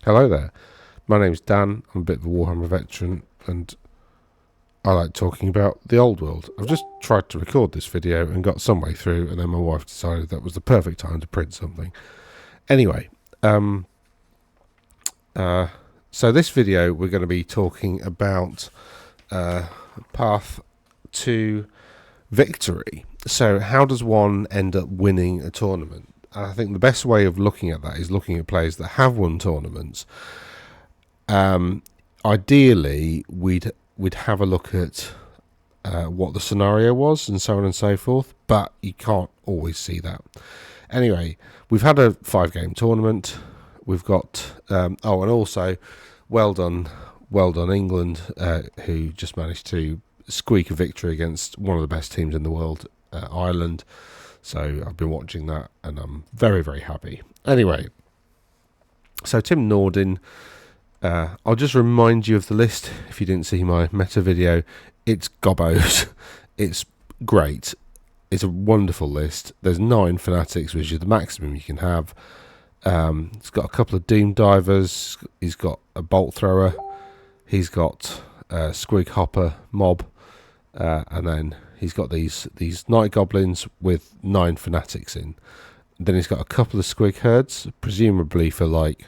Hello there, my name's Dan, I'm a bit of a Warhammer veteran and I like talking about the old world. I've just tried to record this video and got some way through, and then my wife decided that was the perfect time to print something. Anyway, so this video we're going to be talking about path to victory. So how does one end up winning a tournament? I think the best way of looking at that is looking at players that have won tournaments. Ideally, we'd have a look at what the scenario was and so on and so forth, but you can't always see that. Anyway, we've had a 5-game tournament. We've got and also well done England, who just managed to squeak a victory against one of the best teams in the world, Ireland. So I've been watching that and I'm very, very happy. Anyway, so Tim Nordin, I'll just remind you of the list if you didn't see my meta video. It's gobbos. It's great. It's a wonderful list. There's 9 fanatics, which is the maximum you can have. It's got a couple of doom divers. He's got a bolt thrower. He's got a squig hopper mob, and then he's got these night goblins with 9 fanatics in. Then he's got a couple of squig herds, presumably for like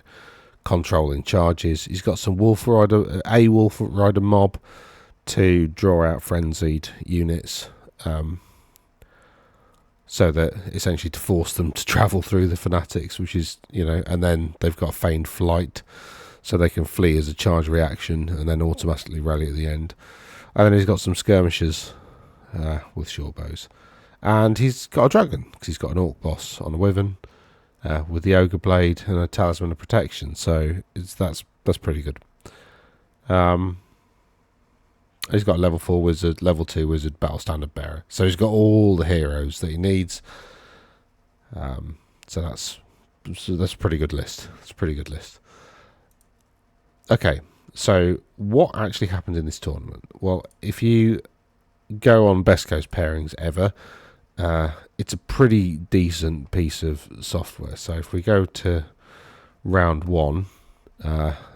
controlling charges. He's got some wolf rider mob to draw out frenzied units, so that essentially to force them to travel through the fanatics, which is, and then they've got feigned flight, so they can flee as a charge reaction and then automatically rally at the end. And then he's got some skirmishers with short bows, and he's got a dragon because he's got an orc boss on a wyvern with the ogre blade and a talisman of protection. So that's pretty good. He's got a level 4 wizard, level 2 wizard, battle standard bearer. So he's got all the heroes that he needs. So that's a pretty good list. It's a pretty good list. Okay, so what actually happened in this tournament? Well, if you go on best coast pairings ever, it's a pretty decent piece of software. So if we go to round 1,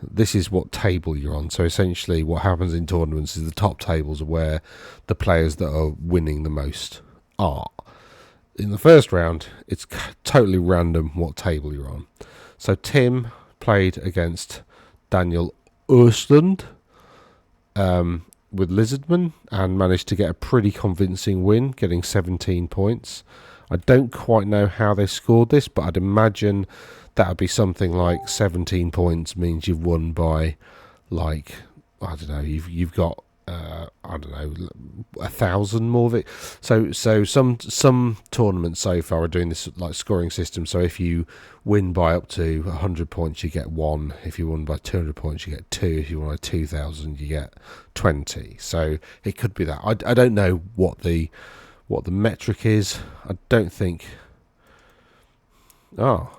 this is what table you're on. So essentially what happens in tournaments is the top tables are where the players that are winning the most are. In the first round, it's totally random what table you're on. So Tim played against Daniel Östlund with Lizardmen and managed to get a pretty convincing win, getting 17 points. I don't quite know how they scored this, but I'd imagine that would be something like 17 points means you've won by, like, I don't know, you've got 1,000 more of it. So some tournaments so far are doing this like scoring system. So if you win by up to 100 points, you get 1. If you win by 200 points, you get 2. If you win by 2,000, you get 20. So it could be that. I don't know what the metric is. I don't think. Oh,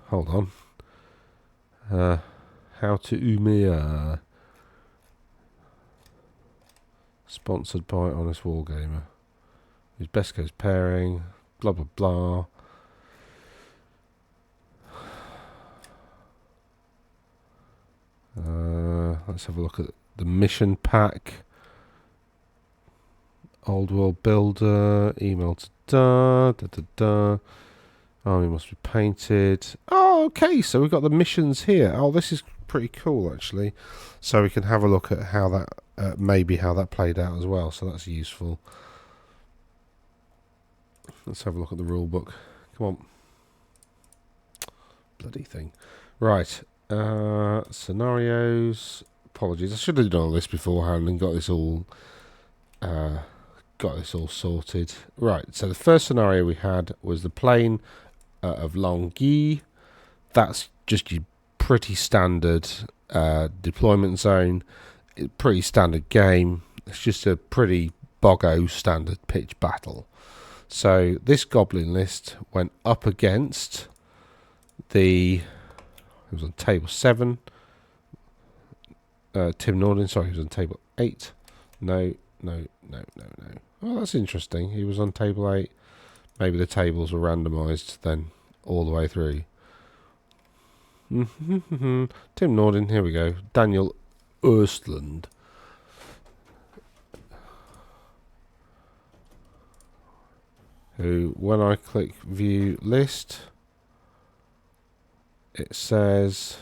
hold on. How to Umia. Sponsored by Honest Wargamer. His best goes pairing. Blah blah blah. Let's have a look at the mission pack. Old World Builder. Email to da. Army must be painted. Oh, okay. So we've got the missions here. Oh, this is pretty cool actually. So we can have a look at how that. Maybe how that played out as well, so that's useful. Let's have a look at the rule book. Come on. Bloody thing. Right. Scenarios. Apologies. I should have done all this beforehand and got this all sorted. Right. So the first scenario we had was the plain of Longyi. That's just your pretty standard deployment zone. Pretty standard game. It's just a pretty boggo standard pitch battle. So this goblin list went up against it was on table 7. Tim Nordin, sorry, he was on table 8. No. Oh, that's interesting. He was on table 8. Maybe the tables were randomised then all the way through. Tim Norden, here we go. Daniel Östland. Who, when I click view list, it says,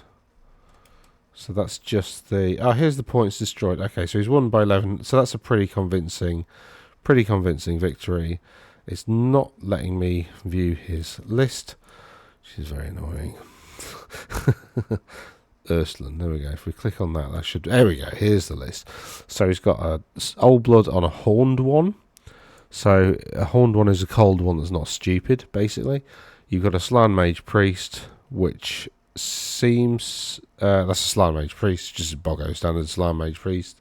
so that's just the, here's the points destroyed. Okay, so he's won by 11, so that's a pretty convincing victory. It's not letting me view his list, which is very annoying. Urslan, there we go. If we click on that, there we go, here's the list. So he's got a old blood on a horned one. So a horned one is a cold one that's not stupid, basically. You've got a Slan Mage Priest, which seems, that's a Slan Mage Priest, just a Boggo standard Slan Mage Priest,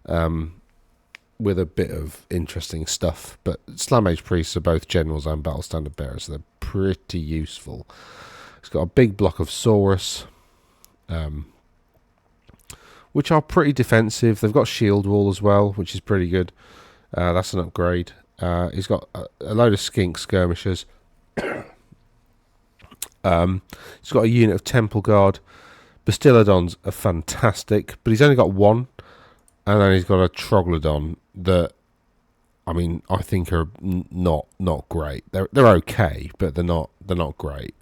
with a bit of interesting stuff. But Slan Mage Priests are both generals and battle standard bearers, so they're pretty useful. It's got a big block of Saurus, which are pretty defensive. They've got shield wall as well, which is pretty good. That's an upgrade. He's got a load of skink skirmishers. He's got a unit of Temple Guard. Bastillodons are fantastic, but he's only got one. And then he's got a Troglodon that, I mean, I think are not great. They're okay, but they're not great.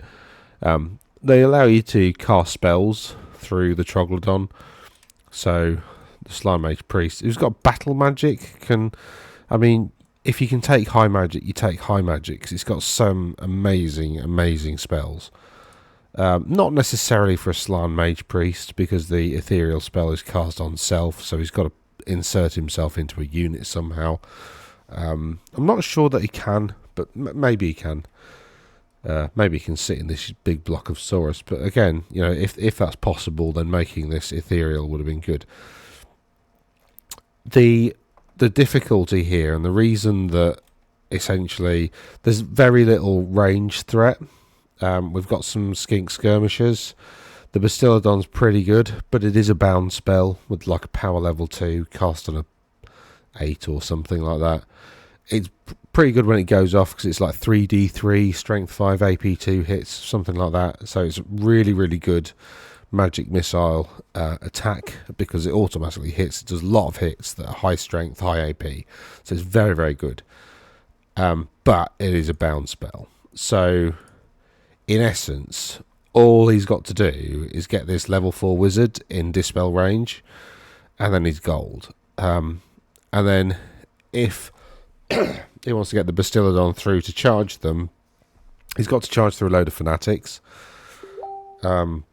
They allow you to cast spells through the Troglodon. So the Slime Mage Priest, who's got battle magic, if you can take high magic, you take high magic, because it's got some amazing spells. Not necessarily for a Slan Mage Priest, because the ethereal spell is cast on self, so he's got to insert himself into a unit somehow. I'm not sure that he can, but maybe he can. Maybe he can sit in this big block of Saurus, but again, if that's possible, then making this ethereal would have been good. The difficulty here, and the reason that essentially there's very little range threat. We've got some skink skirmishers. The Bastillodon's pretty good, but it is a bound spell with like a power level 2 cast on a 8 or something like that. It's pretty good when it goes off, because it's like 3d3 strength 5 AP2 hits, something like that. So it's really good magic missile attack, because it automatically hits. It does a lot of hits that are high strength, high AP, so it's very good. But it is a bound spell, so in essence all he's got to do is get this level 4 wizard in dispel range, and then he's gold. And then if he wants to get the Bastillodon through to charge them, he's got to charge through a load of fanatics. And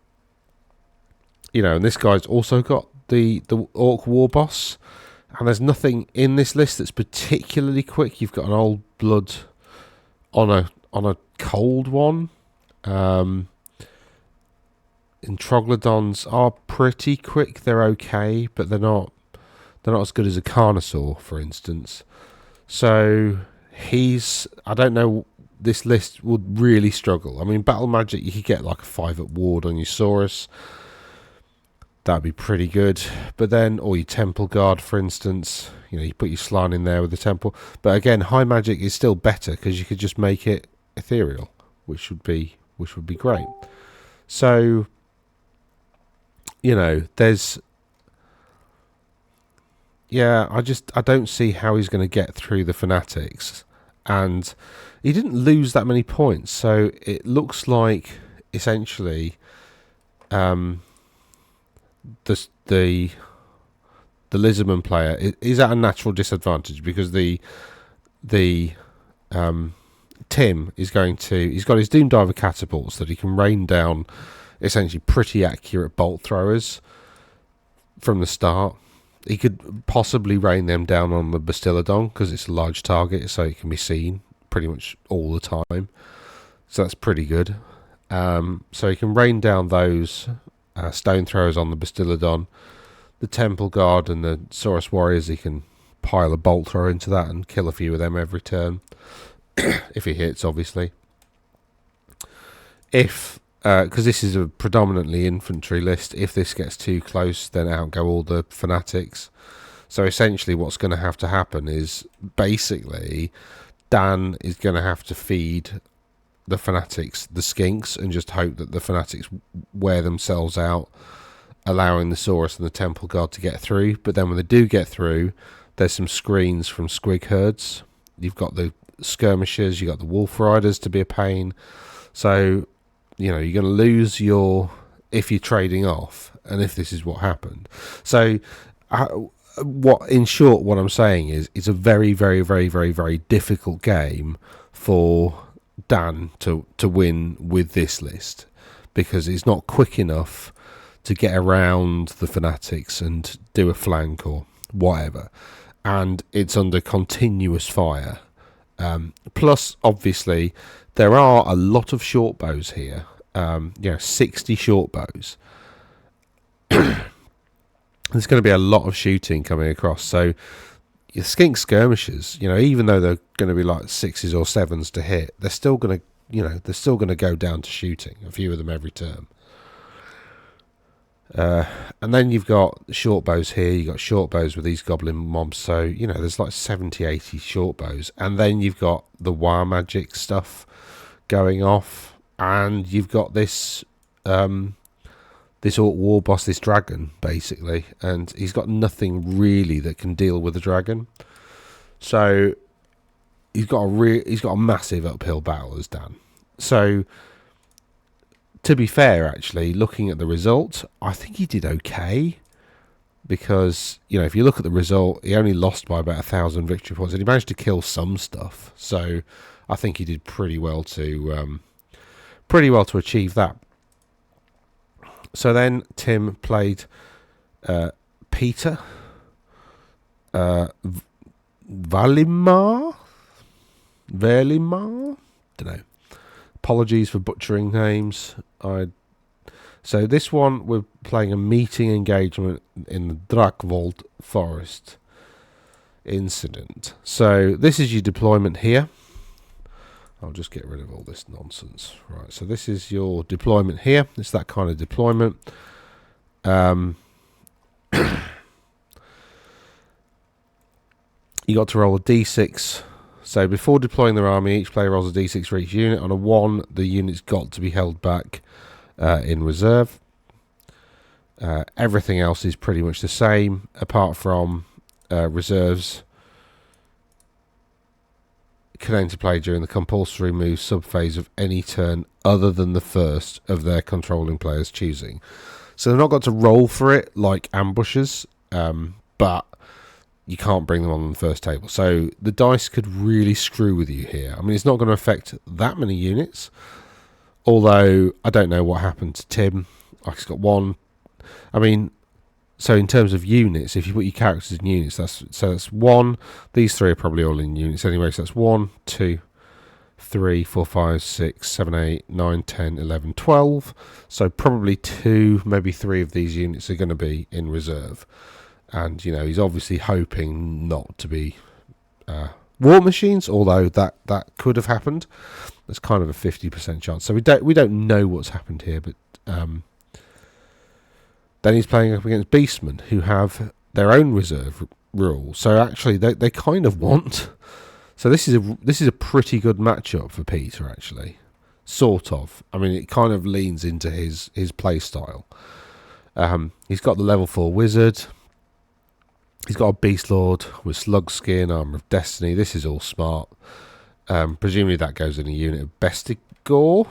this guy's also got the Orc War Boss, and there's nothing in this list that's particularly quick. You've got an old blood on a cold one. And Troglodons are pretty quick. They're okay, but they're not as good as a Carnosaur, for instance. So I don't know, this list would really struggle. I mean, battle magic, you could get like a 5-up ward on your Saurus. That'd be pretty good. But then, or your Temple Guard, for instance, you put your Slan in there with the Temple. But again, high magic is still better, because you could just make it ethereal, which would be great. So, there's, I don't see how he's going to get through the fanatics. And he didn't lose that many points, so it looks like essentially the Lizardmen player is at a natural disadvantage, because the Tim is he's got his Doom Diver catapults that he can rain down essentially pretty accurate bolt throwers from the start. He could possibly rain them down on the Bastillodon, because it's a large target, so it can be seen pretty much all the time. So that's pretty good. So he can rain down those stone throwers on the Bastillodon. The Temple Guard and the Saurus Warriors, he can pile a bolt thrower into that and kill a few of them every turn. If he hits, obviously. Because this is a predominantly infantry list, if this gets too close, then out go all the fanatics. So essentially what's going to have to happen is, basically, Dan is going to have to feed the fanatics the skinks and just hope that the fanatics wear themselves out, allowing the Saurus and the Temple Guard to get through. But then when they do get through, there's some screens from squig herds. You've got the skirmishers, you've got the wolf riders to be a pain. So, you know, you're going to lose your... if you're trading off, and if this is what happened. So, in short, what I'm saying is it's a very, very, very, very, very difficult game for Dan to win with this list, because it's not quick enough to get around the fanatics and do a flank or whatever, and it's under continuous fire. Plus, obviously, there are a lot of short bows here. 60 short bows. There's going to be a lot of shooting coming across. So your skink skirmishers, you know, even though they're going to be like 6s or 7s to hit, they're still going to go down to shooting. A few of them every turn. And then you've got short bows here. You've got short bows with these goblin mobs. So, you know, there's like 70, 80 short bows. And then you've got the war magic stuff going off. And you've got this this Orc war boss, this dragon, basically. And he's got nothing really that can deal with the dragon. So he's got a massive uphill battle as Dan. So, to be fair, actually, looking at the result, I think he did okay, because, you know, if you look at the result, he only lost by about 1,000 victory points, and he managed to kill some stuff. So I think he did pretty well to achieve that. So then Tim played Peter Valimar, don't know. Apologies for butchering names. So this one, we're playing a meeting engagement in the Drakvold Forest incident. So this is your deployment here. I'll just get rid of all this nonsense. Right, so this is your deployment here. It's that kind of deployment. You got to roll a d6. So before deploying their army, each player rolls a d6 for each unit. On a 1, the unit's got to be held back in reserve. Everything else is pretty much the same, apart from reserves can enter play during the compulsory move subphase of any turn other than the first of their controlling players choosing. So they've not got to roll for it like ambushers, but you can't bring them on the first table. So the dice could really screw with you here. I mean, it's not going to affect that many units, although I don't know what happened to Tim. Like, he's got one. I mean, so in terms of units, if you put your characters in units, that's 1. These 3 are probably all in units anyway. So that's 1, 2, 3, 4, 5, 6, 7, 8, 9, 10, 11, 12. So probably 2, maybe 3 of these units are going to be in reserve. And, you know, he's obviously hoping not to be war machines, although that could have happened. There's kind of a 50% chance. So we don't know what's happened here, but then he's playing up against Beastmen, who have their own reserve rule. So actually, they kind of want. So this is a pretty good matchup for Peter, actually, sort of. I mean, it kind of leans into his play style. He's got the level 4 wizard. He's got a Beast Lord with Slug Skin, Armour of Destiny. This is all smart. Presumably that goes in a unit of Bestigor.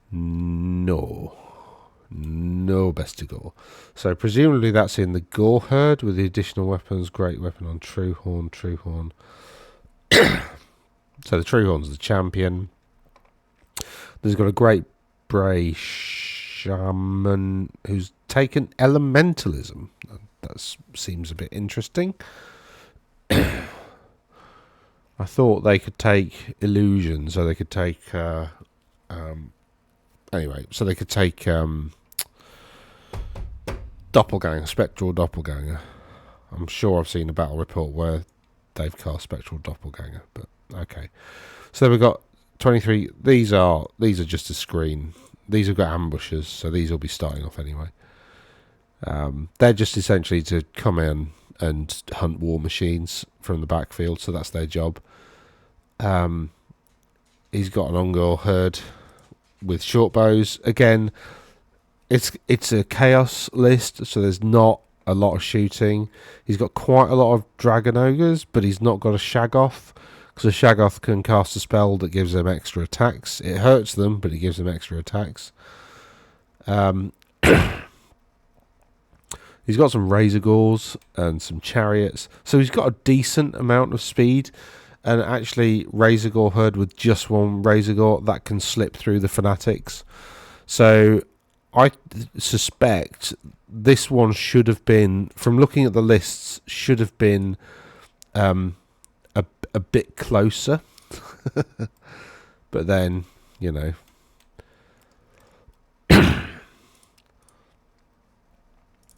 No Bestigor. So presumably that's in the Gore Herd with the additional weapons. Great weapon on Truehorn. So the Truehorn's the champion. There's got a great Bray Shaman who's taken Elementalism. That seems a bit interesting. I thought they could take Illusion, so they could take anyway, so they could take Doppelganger, Spectral Doppelganger. I'm sure I've seen a battle report where they've cast Spectral Doppelganger, but okay. So we've got 23. These are just a screen. These have got ambushers, so these will be starting off anyway. They're just essentially to come in and hunt war machines from the backfield, so that's their job. he's got an Ungor herd with short bows. Again, it's a chaos list, so there's not a lot of shooting. He's got quite a lot of dragon ogres, but he's not got a Shaggoth, because a Shaggoth can cast a spell that gives them extra attacks. It hurts them, but it gives them extra attacks. He's got some Razor Gores and some Chariots, so he's got a decent amount of speed. And actually, Razor Gore herd with just one Razor Gore, that can slip through the Fanatics. So I suspect this one should have been, from looking at the lists, should have been a bit closer. But then, you know.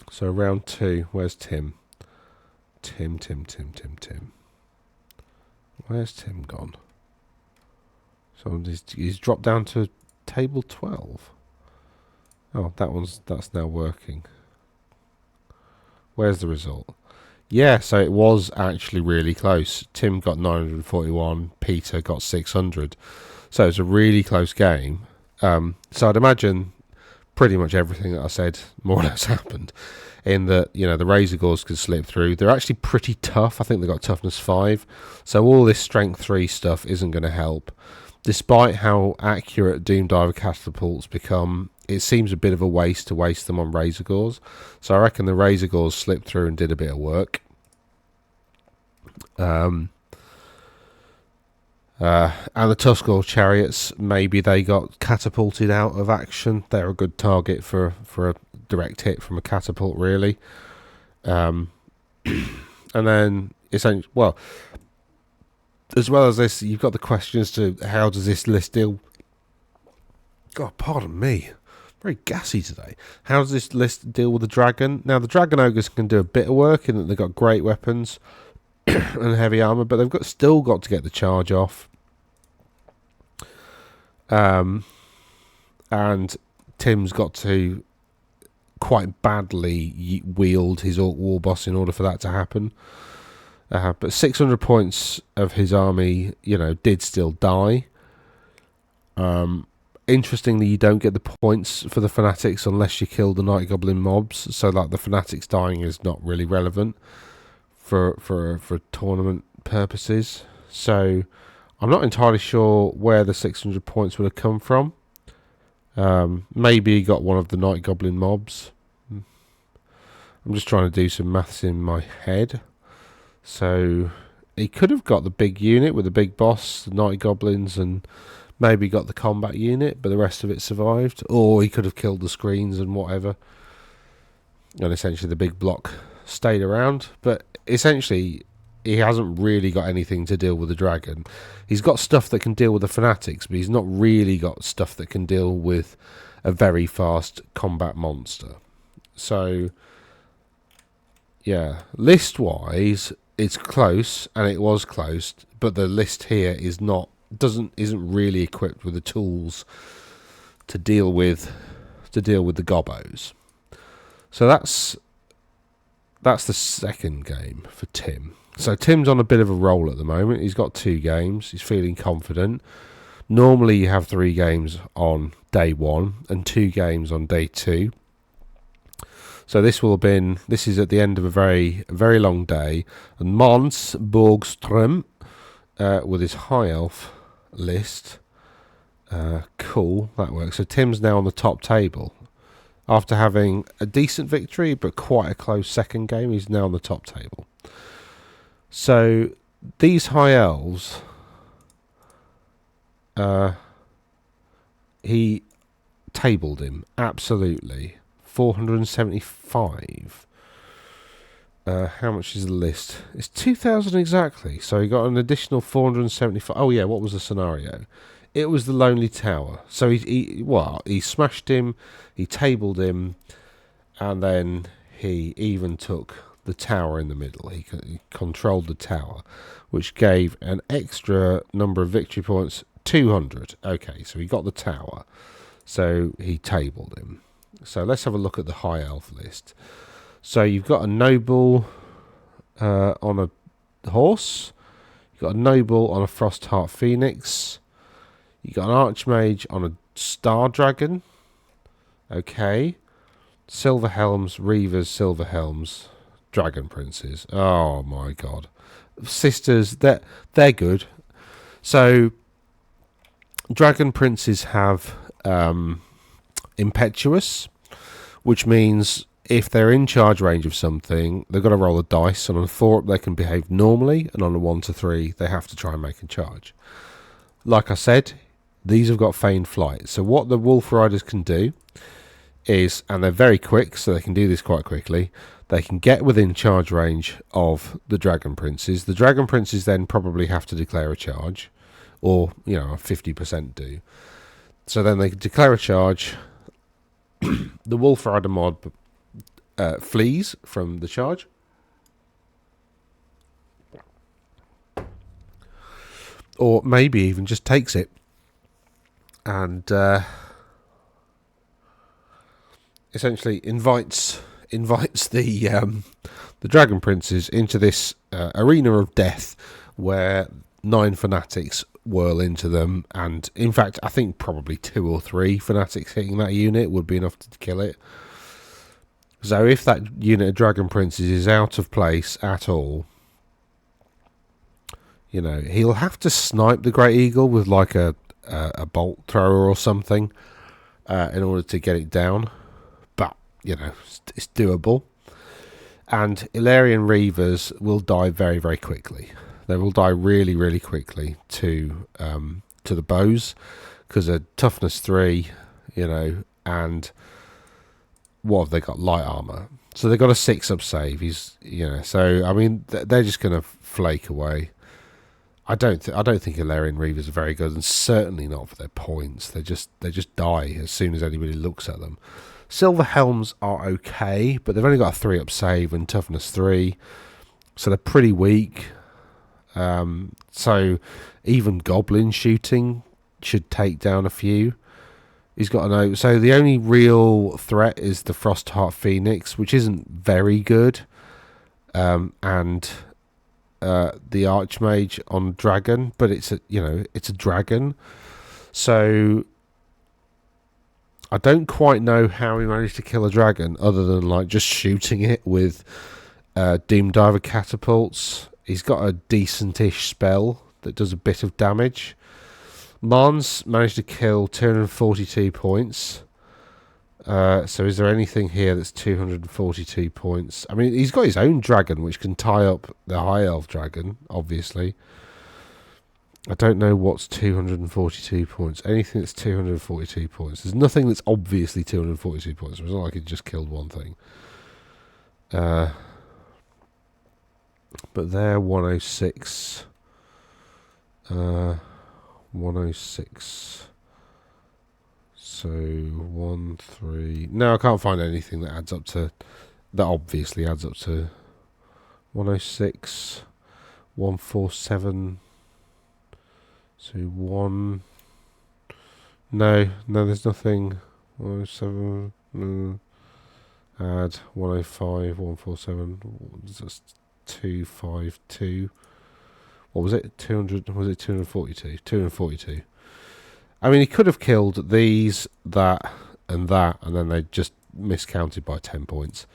So round 2, where's Tim? Tim. Where's Tim gone? So he's dropped down to table 12. Oh, that's now working. Where's the result? Yeah, so it was actually really close. Tim got 941, Peter got 600. So it's a really close game. So I'd imagine pretty much everything that I said more or less happened. In that, you know, the Razor Gores could slip through. They're actually pretty tough. I think they got toughness 5. So all this strength 3 stuff isn't going to help. Despite how accurate Doom Diver catapults become, it seems a bit of a waste to waste them on Razor Gores. So I reckon the Razor Gores slipped through and did a bit of work. And the Tuskor Chariots, maybe they got catapulted out of action. They're a good target for a direct hit from a catapult, really. And then essentially, well, as well as this, you've got the questions to how does this list deal? God, pardon me, very gassy today. How does this list deal with the dragon? Now, the dragon ogres can do a bit of work in that they've got great weapons and heavy armor, but they've still got to get the charge off. And Tim's got to quite badly wield his Orc War Boss in order for that to happen. But 600 points of his army, you know, did still die. Interestingly, you don't get the points for the Fanatics unless you kill the Night Goblin mobs, so like the Fanatics dying is not really relevant for tournament purposes. So I'm not entirely sure where the 600 points would have come from. Maybe he got one of the Night Goblin mobs. I'm just trying to do some maths in my head. So he could have got the big unit with the big boss, the Night Goblins, and maybe got the combat unit, but the rest of it survived. Or he could have killed the screens and whatever. And essentially the big block stayed around. But essentially, he hasn't really got anything to deal with the dragon. He's got stuff that can deal with the Fanatics, but he's not really got stuff that can deal with a very fast combat monster. So, yeah, list-wise, it's close, and it was close, but the list here isn't really equipped with the tools to deal with the gobbos. So that's the second game for Tim. So Tim's on a bit of a roll at the moment. He's got 2 games. He's feeling confident. Normally you have 3 games on day 1 and 2 games on day 2. So this is at the end of a very, very long day. And Mons Borgström, with his high elf list. Cool, that works. So Tim's now on the top table. After having a decent victory, but quite a close second game, he's now on the top table. So these high elves, he tabled him, absolutely. 475. How much is the list? It's 2,000 exactly. So he got an additional 475. Oh yeah, what was the scenario? It was the Lonely Tower. So he smashed him, he tabled him, and then he even took the tower in the middle. He controlled the tower, which gave an extra number of victory points, 200. Okay, so he got the tower. So he tabled him. So let's have a look at the high elf list. So you've got a noble on a horse. You've got a noble on a Frostheart Phoenix. You got an Archmage on a Star Dragon. Okay. Silver Helms, Reavers, Silver Helms, Dragon Princes. Oh my god. Sisters, they're good. So Dragon Princes have Impetuous, which means if they're in charge range of something, they've got to roll a dice, and on a 4 up they can behave normally, and on a 1 to 3 they have to try and make a charge. Like I said, these have got feigned flight. So what the Wolf Riders can do is, and they're very quick, so they can do this quite quickly, they can get within charge range of the Dragon Princes. The Dragon Princes then probably have to declare a charge, or, you know, 50% do. So then they declare a charge. The Wolf Rider mod flees from the charge. Or maybe even just takes it. And essentially invites the Dragon Princes into this arena of death where 9 fanatics whirl into them, and in fact I think probably 2 or 3 fanatics hitting that unit would be enough to kill it. So if that unit of Dragon Princes is out of place at all, you know, he'll have to snipe the Great Eagle with like a bolt thrower or something in order to get it down. But, you know, it's doable. And Illyrian Reavers will die very, very quickly. They will die really, really quickly to the bows, because they're toughness 3, you know, and what have they got? Light armor. So they've got a 6 up save. He's, you know, so I mean they're just going to flake away. I don't think Illyrian Reavers are very good, and certainly not for their points. They just die as soon as anybody looks at them. Silver Helms are okay, but they've only got a 3 up save and toughness 3, so they're pretty weak. So even Goblin shooting should take down a few. He's got so the only real threat is the Frostheart Phoenix, which isn't very good, and the Archmage on Dragon, but it's a dragon. So I don't quite know how he managed to kill a dragon other than like just shooting it with Doom Diver catapults. He's got a decent-ish spell that does a bit of damage. Mons managed to kill 242 points. So is there anything here that's 242 points? I mean, he's got his own dragon, which can tie up the High Elf dragon, obviously. I don't know what's 242 points. Anything that's 242 points. There's nothing that's obviously 242 points. It's not like he just killed one thing. But they're 106. 106. So 1, 3. No, I can't find anything that adds up to. That obviously adds up to 106, 147. So 1. No, there's nothing. 107. No. Add 105, 147. That's 252. What was it? 200? Was it 242? 242. I mean, he could have killed these, that, and then they just miscounted by 10 points.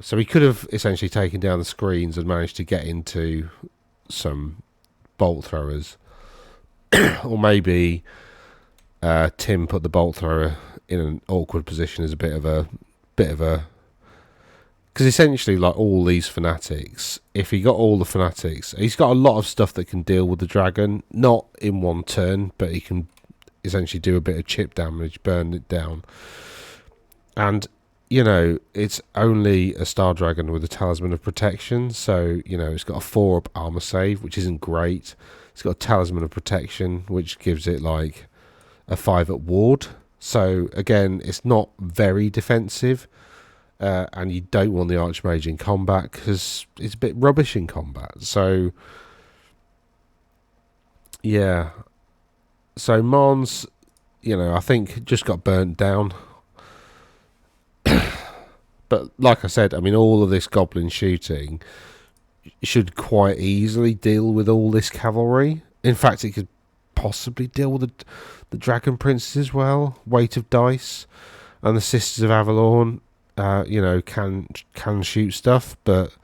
So he could have essentially taken down the screens and managed to get into some bolt throwers. Or maybe Tim put the bolt thrower in an awkward position as a bit of a because essentially, like all these fanatics, if he got all the fanatics, he's got a lot of stuff that can deal with the dragon, not in one turn, but he can essentially do a bit of chip damage, burn it down. And, you know, it's only a Star Dragon with a Talisman of Protection, so, you know, it's got a 4 up armor save, which isn't great. It's got a Talisman of Protection, which gives it like a 5 up ward. So, again, it's not very defensive. And you don't want the Archmage in combat because it's a bit rubbish in combat. So, yeah. So, Mons, you know, I think just got burnt down. But, like I said, I mean, all of this Goblin shooting should quite easily deal with all this cavalry. In fact, it could possibly deal with the Dragon Princes well. Weight of Dice and the Sisters of Avalon, can shoot stuff, but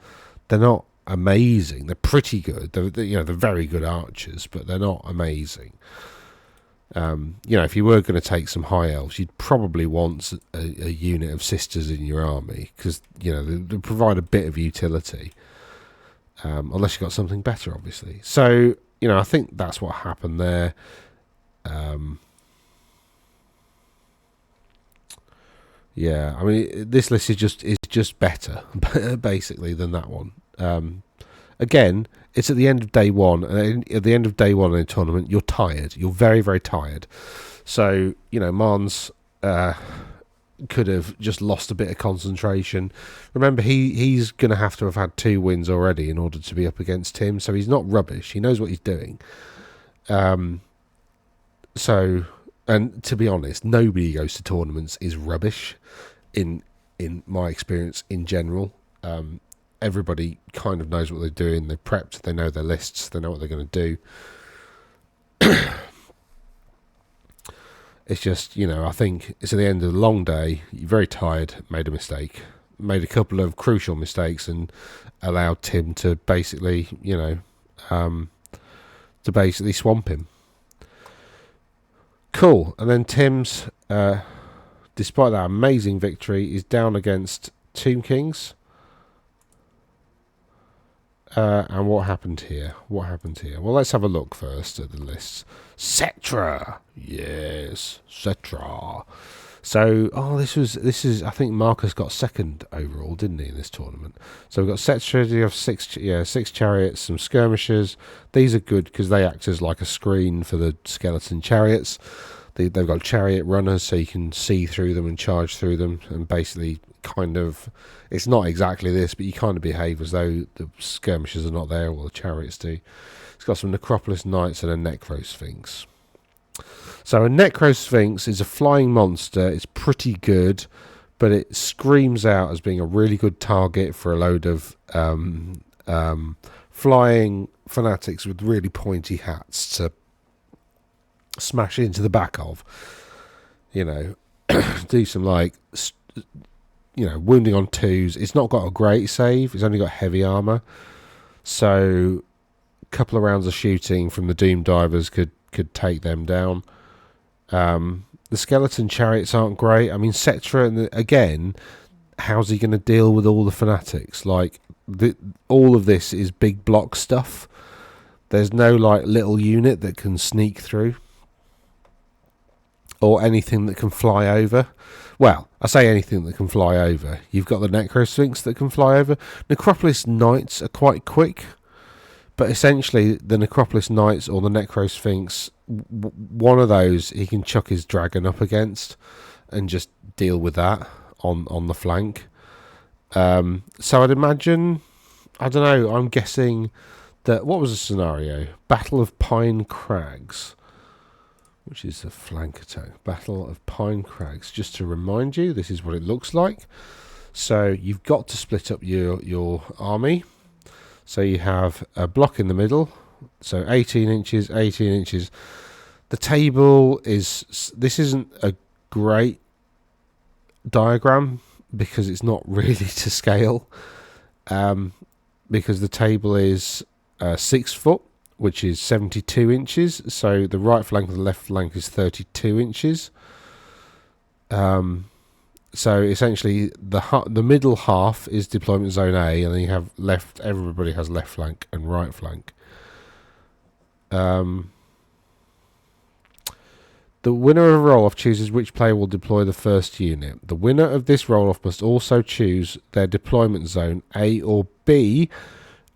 they're not amazing. They're pretty good. They're very good archers, but they're not amazing. If you were going to take some high elves, you'd probably want a unit of sisters in your army, because they provide a bit of utility, unless you've got something better, obviously. So I think that's what happened there. This list is just better basically than that one. Again, it's at the end of day one, and at the end of day one in a tournament, you're tired. You're very, very tired. So, Mons could have just lost a bit of concentration. Remember, he's going to have had 2 wins already in order to be up against him, so he's not rubbish. He knows what he's doing. And to be honest, nobody who goes to tournaments is rubbish in my experience in general. Everybody kind of knows what they're doing. They're prepped. They know their lists. They know what they're going to do. It's just, I think it's at the end of the long day. You're very tired. Made a mistake. Made a couple of crucial mistakes and allowed Tim to basically, swamp him. Cool. And then Tim's, despite that amazing victory, is down against Tomb Kings. And what happened here? Well, let's have a look first at the lists. Cetra! Yes, Cetra. So, this is. I think Marcus got second overall, didn't he, in this tournament? So we've got Cetra. You have 6 chariots, some skirmishers. These are good because they act as like a screen for the skeleton chariots. They've got chariot runners, so you can see through them and charge through them, and basically kind of, it's not exactly this, but you kind of behave as though the skirmishers are not there, or the chariots do. It's got some Necropolis Knights and a Necrosphinx. So a Necrosphinx is a flying monster. It's pretty good, but it screams out as being a really good target for a load of flying fanatics with really pointy hats to smash into the back of. Do some wounding on 2s. It's not got a great save. It's only got heavy armor. So a couple of rounds of shooting from the Doom Divers could take them down. The skeleton chariots aren't great. I mean, Cetra, again, how's he going to deal with all the fanatics? All of this is big block stuff. There's no little unit that can sneak through, or anything that can fly over. Well, I say anything that can fly over. You've got the Necrosphinx that can fly over. Necropolis Knights are quite quick, but essentially the Necropolis Knights or the Necrosphinx, one of those he can chuck his dragon up against and just deal with that on the flank. So I'd imagine, I don't know, I'm guessing that, what was the scenario? Battle of Pine Crags, which is the flank attack. Battle of Pine Crags. Just to remind you, this is what it looks like. So you've got to split up your army. So you have a block in the middle. So 18 inches, 18 inches. The table is... This isn't a great diagram because it's not really to scale. Because the table is 6 foot, which is 72 inches. So the right flank and the left flank is 32 inches. So essentially the middle half is deployment zone A, and then you have left, everybody has left flank and right flank. The winner of a roll-off chooses which player will deploy the first unit. The winner of this roll-off must also choose their deployment zone, A or B,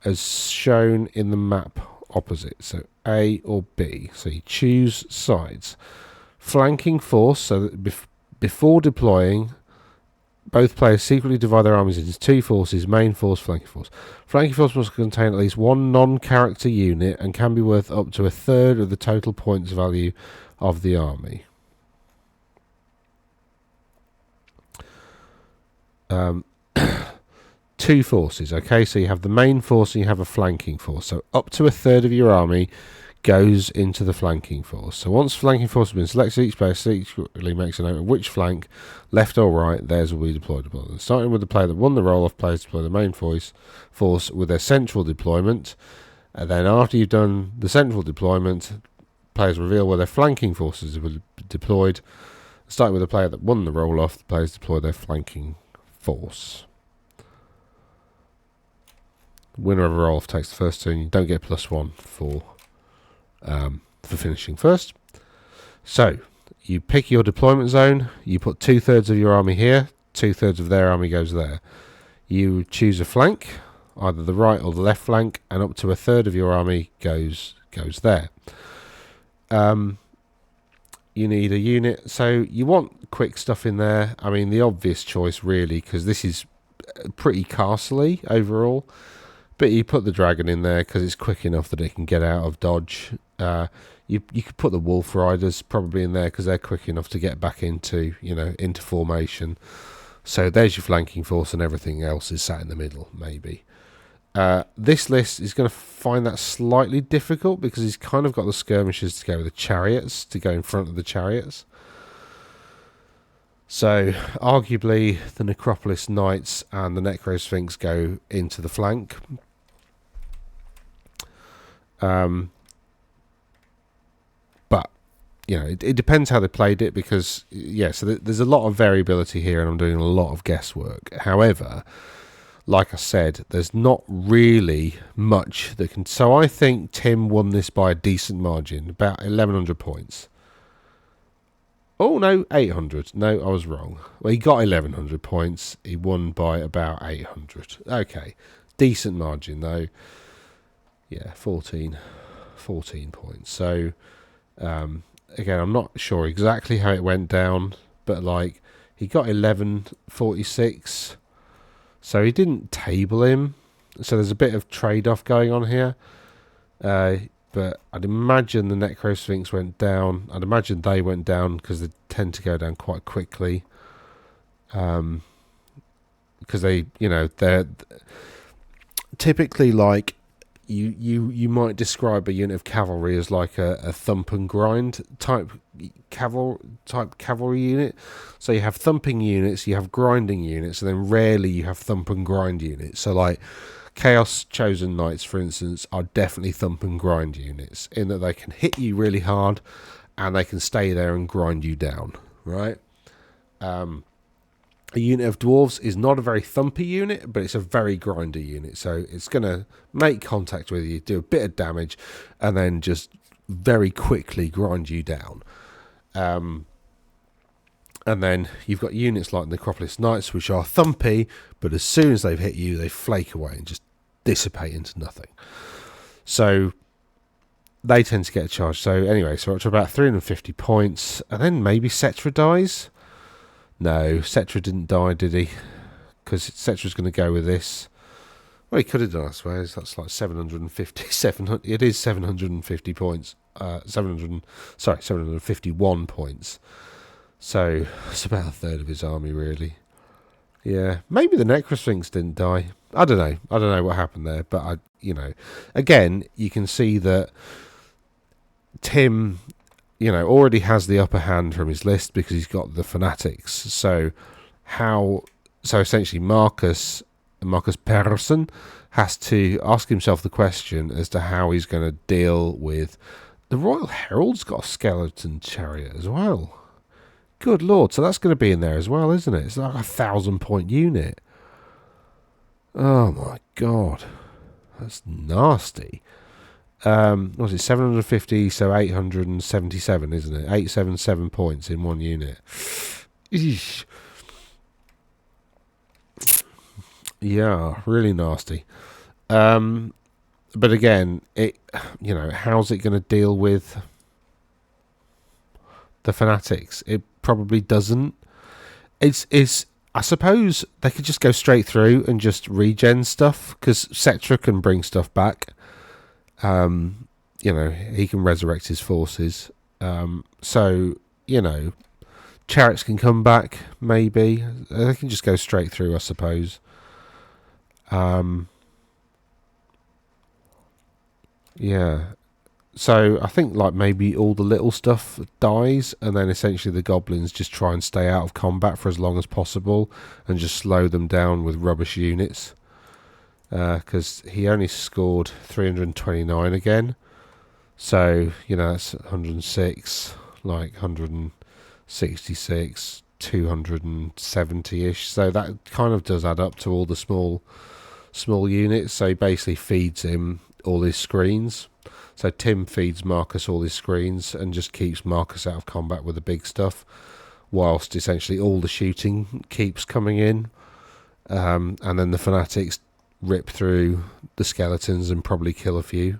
as shown in the map opposite. So A or B. So you choose sides. Flanking force, so that before deploying, both players secretly divide their armies into 2 forces, main force, flanking force. Flanking force must contain at least 1 non-character unit and can be worth up to 1/3 of the total points value of the army. 2 forces, okay? So you have the main force and you have a flanking force. So up to 1/3 of your army goes into the flanking force. So once flanking force has been selected, each player secretly makes a note of which flank, left or right, theirs will be deployed upon them. Starting with the player that won the roll-off, players deploy the main force with their central deployment. And then after you've done the central deployment, players reveal where their flanking forces will be deployed. Starting with the player that won the roll-off, the players deploy their flanking force. Winner of a roll-off takes the first turn. You don't get +1 for finishing first. So you pick your deployment zone. You put 2/3 of your army here. 2/3 of their army goes there. You choose a flank, either the right or the left flank, and up to 1/3 of your army goes there. You need a unit, so you want quick stuff in there. I mean, the obvious choice really, because this is pretty castle-y overall, but you put the dragon in there because it's quick enough that it can get out of dodge. You could put the wolf riders probably in there because they're quick enough to get back into formation. So there's your flanking force, and everything else is sat in the middle maybe. This list is going to find that slightly difficult because he's kind of got the skirmishers to go with the chariots, to go in front of the chariots. So arguably the Necropolis Knights and the Necrosphinx go into the flank. But it depends how they played it, because so there's a lot of variability here, and I'm doing a lot of guesswork. However, like I said, there's not really much that can. So I think Tim won this by a decent margin, about 1,100 points. Oh no, 800. No, I was wrong. Well, he got 1,100 points. He won by about 800. Okay, decent margin though. Yeah, 14 points. So again, I'm not sure exactly how it went down, but like he got 1146. So he didn't table him. So there's a bit of trade-off going on here. But I'd imagine the Necrosphinx went down. I'd imagine they went down because they tend to go down quite quickly. Because they're typically like you might describe a unit of cavalry as like a thump and grind type cavalry unit. So you have thumping units, you have grinding units, and then rarely you have thump and grind units. So like Chaos Chosen Knights, for instance, are definitely thump and grind units in that they can hit you really hard and they can stay there and grind you down, right? A unit of dwarves is not a very thumpy unit, but it's a very grinder unit. So it's going to make contact with you, do a bit of damage, and then just very quickly grind you down. And then you've got units like the Necropolis Knights, which are thumpy, but as soon as they've hit you, they flake away and just dissipate into nothing. So they tend to get a charge. So anyway, so up to about 350 points, and then maybe Cetra dies. No, Cetra didn't die, did he? Because Cetra's going to go with this. Well, he could have done, I suppose. That's like 700. It is 750 points. 751 points. So it's about 1/3 of his army, really. Yeah, maybe the Necrosphinx didn't die. I don't know what happened there, but again, you can see that Tim, already has the upper hand from his list because he's got the fanatics. So essentially Marcus Persson has to ask himself the question as to how he's going to deal with the Royal Herald's got a skeleton chariot as well. Good lord, so that's going to be in there as well, isn't it? It's like 1,000-point unit. Oh my god, that's nasty. What was it, 750, so 877, isn't it? 877 points in one unit. Eesh. Yeah, really nasty. But again, how's it going to deal with the fanatics? It probably doesn't. It's I suppose they could just go straight through and just regen stuff, because Cetra can bring stuff back. He can resurrect his forces. So chariots can come back, maybe. They can just go straight through, I suppose. Yeah. So I think like maybe all the little stuff dies, and then essentially the goblins just try and stay out of combat for as long as possible and just slow them down with rubbish units. Because he only scored 329 again, so you know that's 106, like 166, 270-ish. So that kind of does add up to all the small units. So he basically feeds him all his screens. So Tim feeds Marcus all his screens and just keeps Marcus out of combat with the big stuff, whilst essentially all the shooting keeps coming in. And then the fanatics rip through the skeletons and probably kill a few.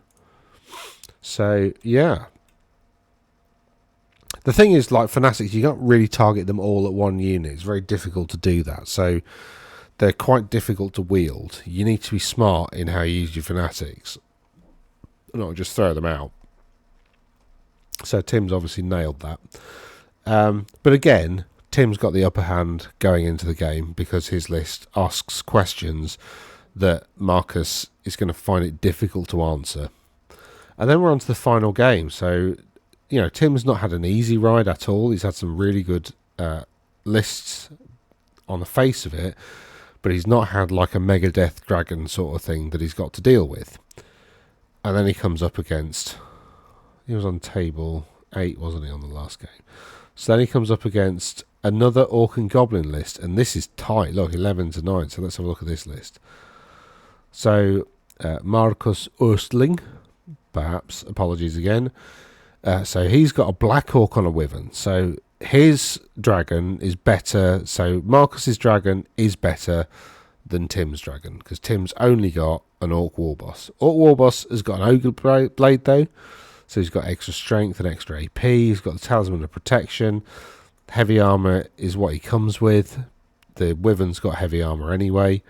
So yeah. The thing is, like fanatics, you can't really target them all at one unit. It's very difficult to do that. So they're quite difficult to wield. You need to be smart in how you use your fanatics, not just throw them out. So Tim's obviously nailed that. But again, Tim's got the upper hand going into the game because his list asks questions that Marcus is going to find it difficult to answer. And then we're on to the final game. So, you know, Tim's not had an easy ride at all. He's had some really good lists on the face of it, but he's not had like a Mega Death Dragon sort of thing that he's got to deal with. And then he comes up against... He was on table 8, wasn't he, on the last game? So then he comes up against another Orc and Goblin list, and this is tight. Look, 11-9, so let's have a look at this list. So, Marcus Östling, perhaps, apologies again. So he's got a Black Orc on a Wyvern. So his dragon is better. So Marcus's dragon is better than Tim's dragon, because Tim's only got an Orc Warboss. Orc Warboss has got an Ogre Blade though, so he's got extra strength and extra AP. He's got the Talisman of Protection. Heavy armor is what he comes with. The Wyvern's got heavy armor anyway.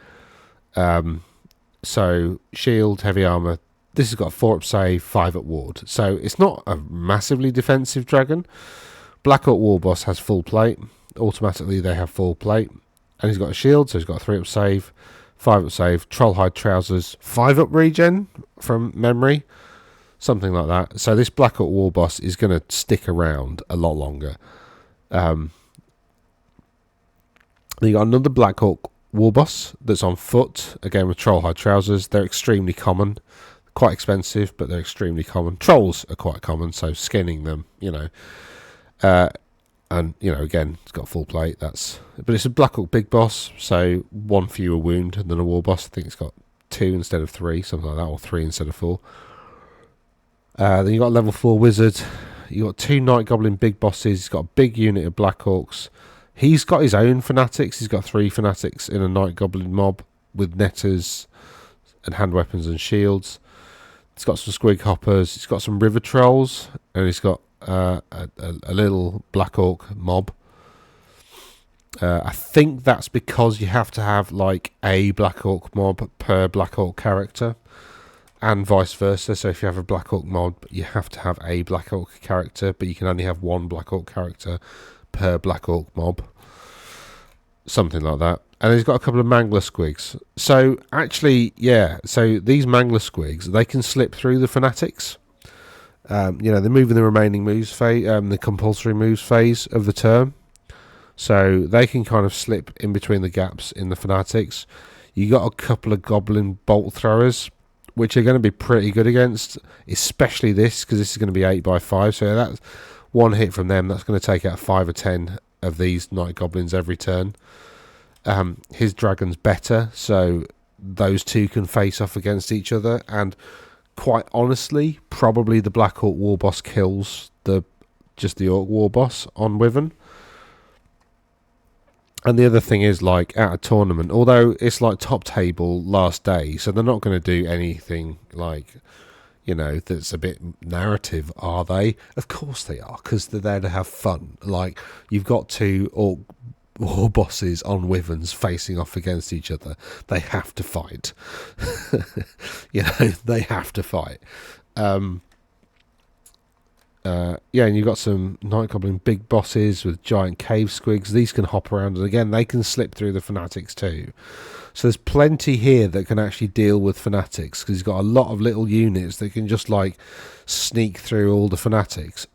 So shield, heavy armor. This has got a 4-up save, 5-up ward. So it's not a massively defensive dragon. Black Orc Warboss has full plate. Automatically they have full plate. And he's got a shield, so he's got a 3-up save, 5-up save, Trollhide Trousers, 5-up regen from memory. Something like that. So this Black Orc Warboss is going to stick around a lot longer. Then you got another Black Orc Warboss that's on foot, again with Trollhide Trousers. They're extremely common. Quite expensive, but they're extremely common. Trolls are quite common, so skinning them, you know. And, you know, again, it's got full plate. But it's a Black Orc Big Boss, so 1 fewer wound than a Warboss. I think it's got 2 instead of 3, something like that, or 3 instead of 4. Then you got a level 4 Wizard. You got 2 Night Goblin Big Bosses. He's got a big unit of Black Orcs. He's got his own Fanatics. He's got 3 Fanatics in a Night Goblin mob with Netters and hand weapons and shields. He's got some Squig Hoppers. He's got some River Trolls. And he's got a little Black Orc mob. I think that's because you have to have like a Black Orc mob per Black Orc character. And vice versa. So if you have a Black Orc mob, you have to have a Black Orc character. But you can only have 1 Black Orc character per Black Orc mob. Something like that. And he's got a couple of Mangler Squigs. So actually, yeah. So these Mangler Squigs, they can slip through the Fanatics. You know, they're moving the remaining moves phase, the compulsory moves phase of the turn. So they can kind of slip in between the gaps in the Fanatics. You got a couple of Goblin Bolt Throwers, which are going to be pretty good against, especially this, because this is going to be 8x5. So that's 1 hit from them. That's going to take out 5 or 10 of these Night Goblins every turn. His dragon's better, so those two can face off against each other. And quite honestly, probably the Black Orc Warboss kills just the Orc Warboss on Wyvern. And the other thing is, like, at a tournament, although it's like top table last day, so they're not going to do anything like, you know, that's a bit narrative, are they? Of course they are, because they're there to have fun. Like, you've got 2 Orc Warbosses on Wyverns facing off against each other. They have to fight. You know, they have to fight. Yeah, and you've got some Night Goblin big bosses with giant cave squigs. These can hop around, and again, they can slip through the fanatics too. So there's plenty here that can actually deal with fanatics, because he's got a lot of little units that can just like sneak through all the fanatics.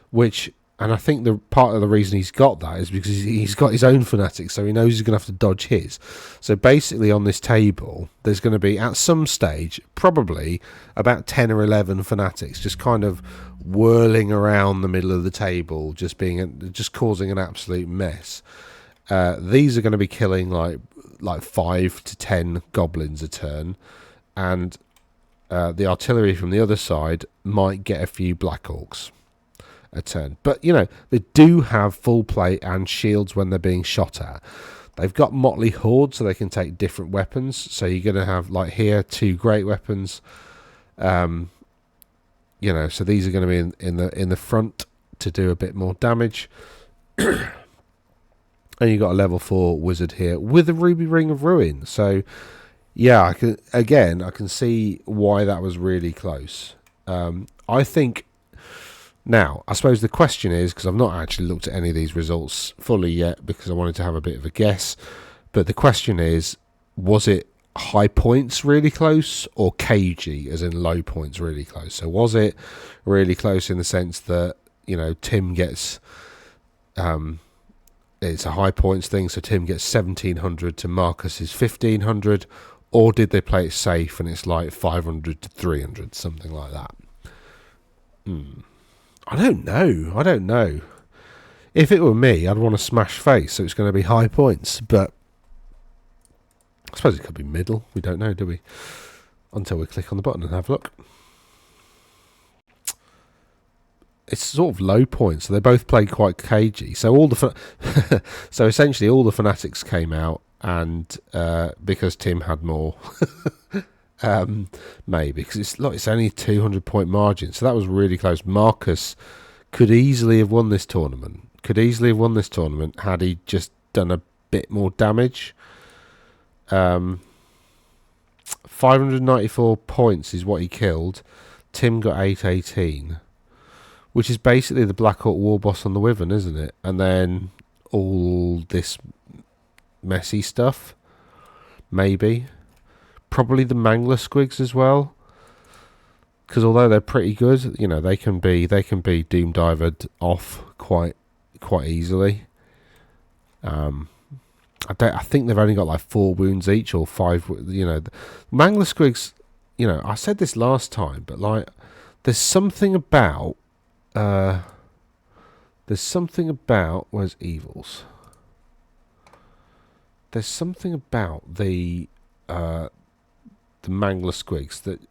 Which, and I think the part of the reason he's got that is because he's got his own fanatics, so he knows he's going to have to dodge his. So basically on this table, there's going to be, at some stage, probably about 10 or 11 fanatics just kind of whirling around the middle of the table, just causing an absolute mess. These are going to be killing like 5 to 10 goblins a turn, and the artillery from the other side might get a few black orcs a turn. But, you know, they do have full plate and shields when they're being shot at. They've got motley hordes, so they can take different weapons. So you're going to have, like here, 2 great weapons. You know, so these are going to be in the front to do a bit more damage. And you've got a level 4 wizard here with a ruby ring of ruin. So, yeah, I can see why that was really close. I think... Now, I suppose the question is, because I've not actually looked at any of these results fully yet because I wanted to have a bit of a guess, but the question is, was it high points really close or cagey, as in low points really close? So was it really close in the sense that, you know, Tim gets... it's a high points thing, so Tim gets 1,700 to Marcus's 1,500, or did they play it safe and it's like 500 to 300, something like that? I don't know. If it were me, I'd want to smash face, so it's going to be high points. But I suppose it could be middle. We don't know, do we? Until we click on the button and have a look. It's sort of low points, so they both played quite cagey. So so essentially all the fanatics came out, and because Tim had more. Maybe because it's only 200 point margin, so that was really close. Marcus could easily have won this tournament. Had he just done a bit more damage. 594 points is what he killed. Tim got 818, which is basically the Black Hawk War Boss on the Wyvern, isn't it? And then all this messy stuff, maybe. Probably the Mangler Squigs as well, because although they're pretty good, you know, they can be doom divered off quite easily. I think they've only got like 4 wounds each or 5. You know, Mangler Squigs. You know, I said this last time, but like, there's something about where's Evils. There's something about the Mangler Squigs that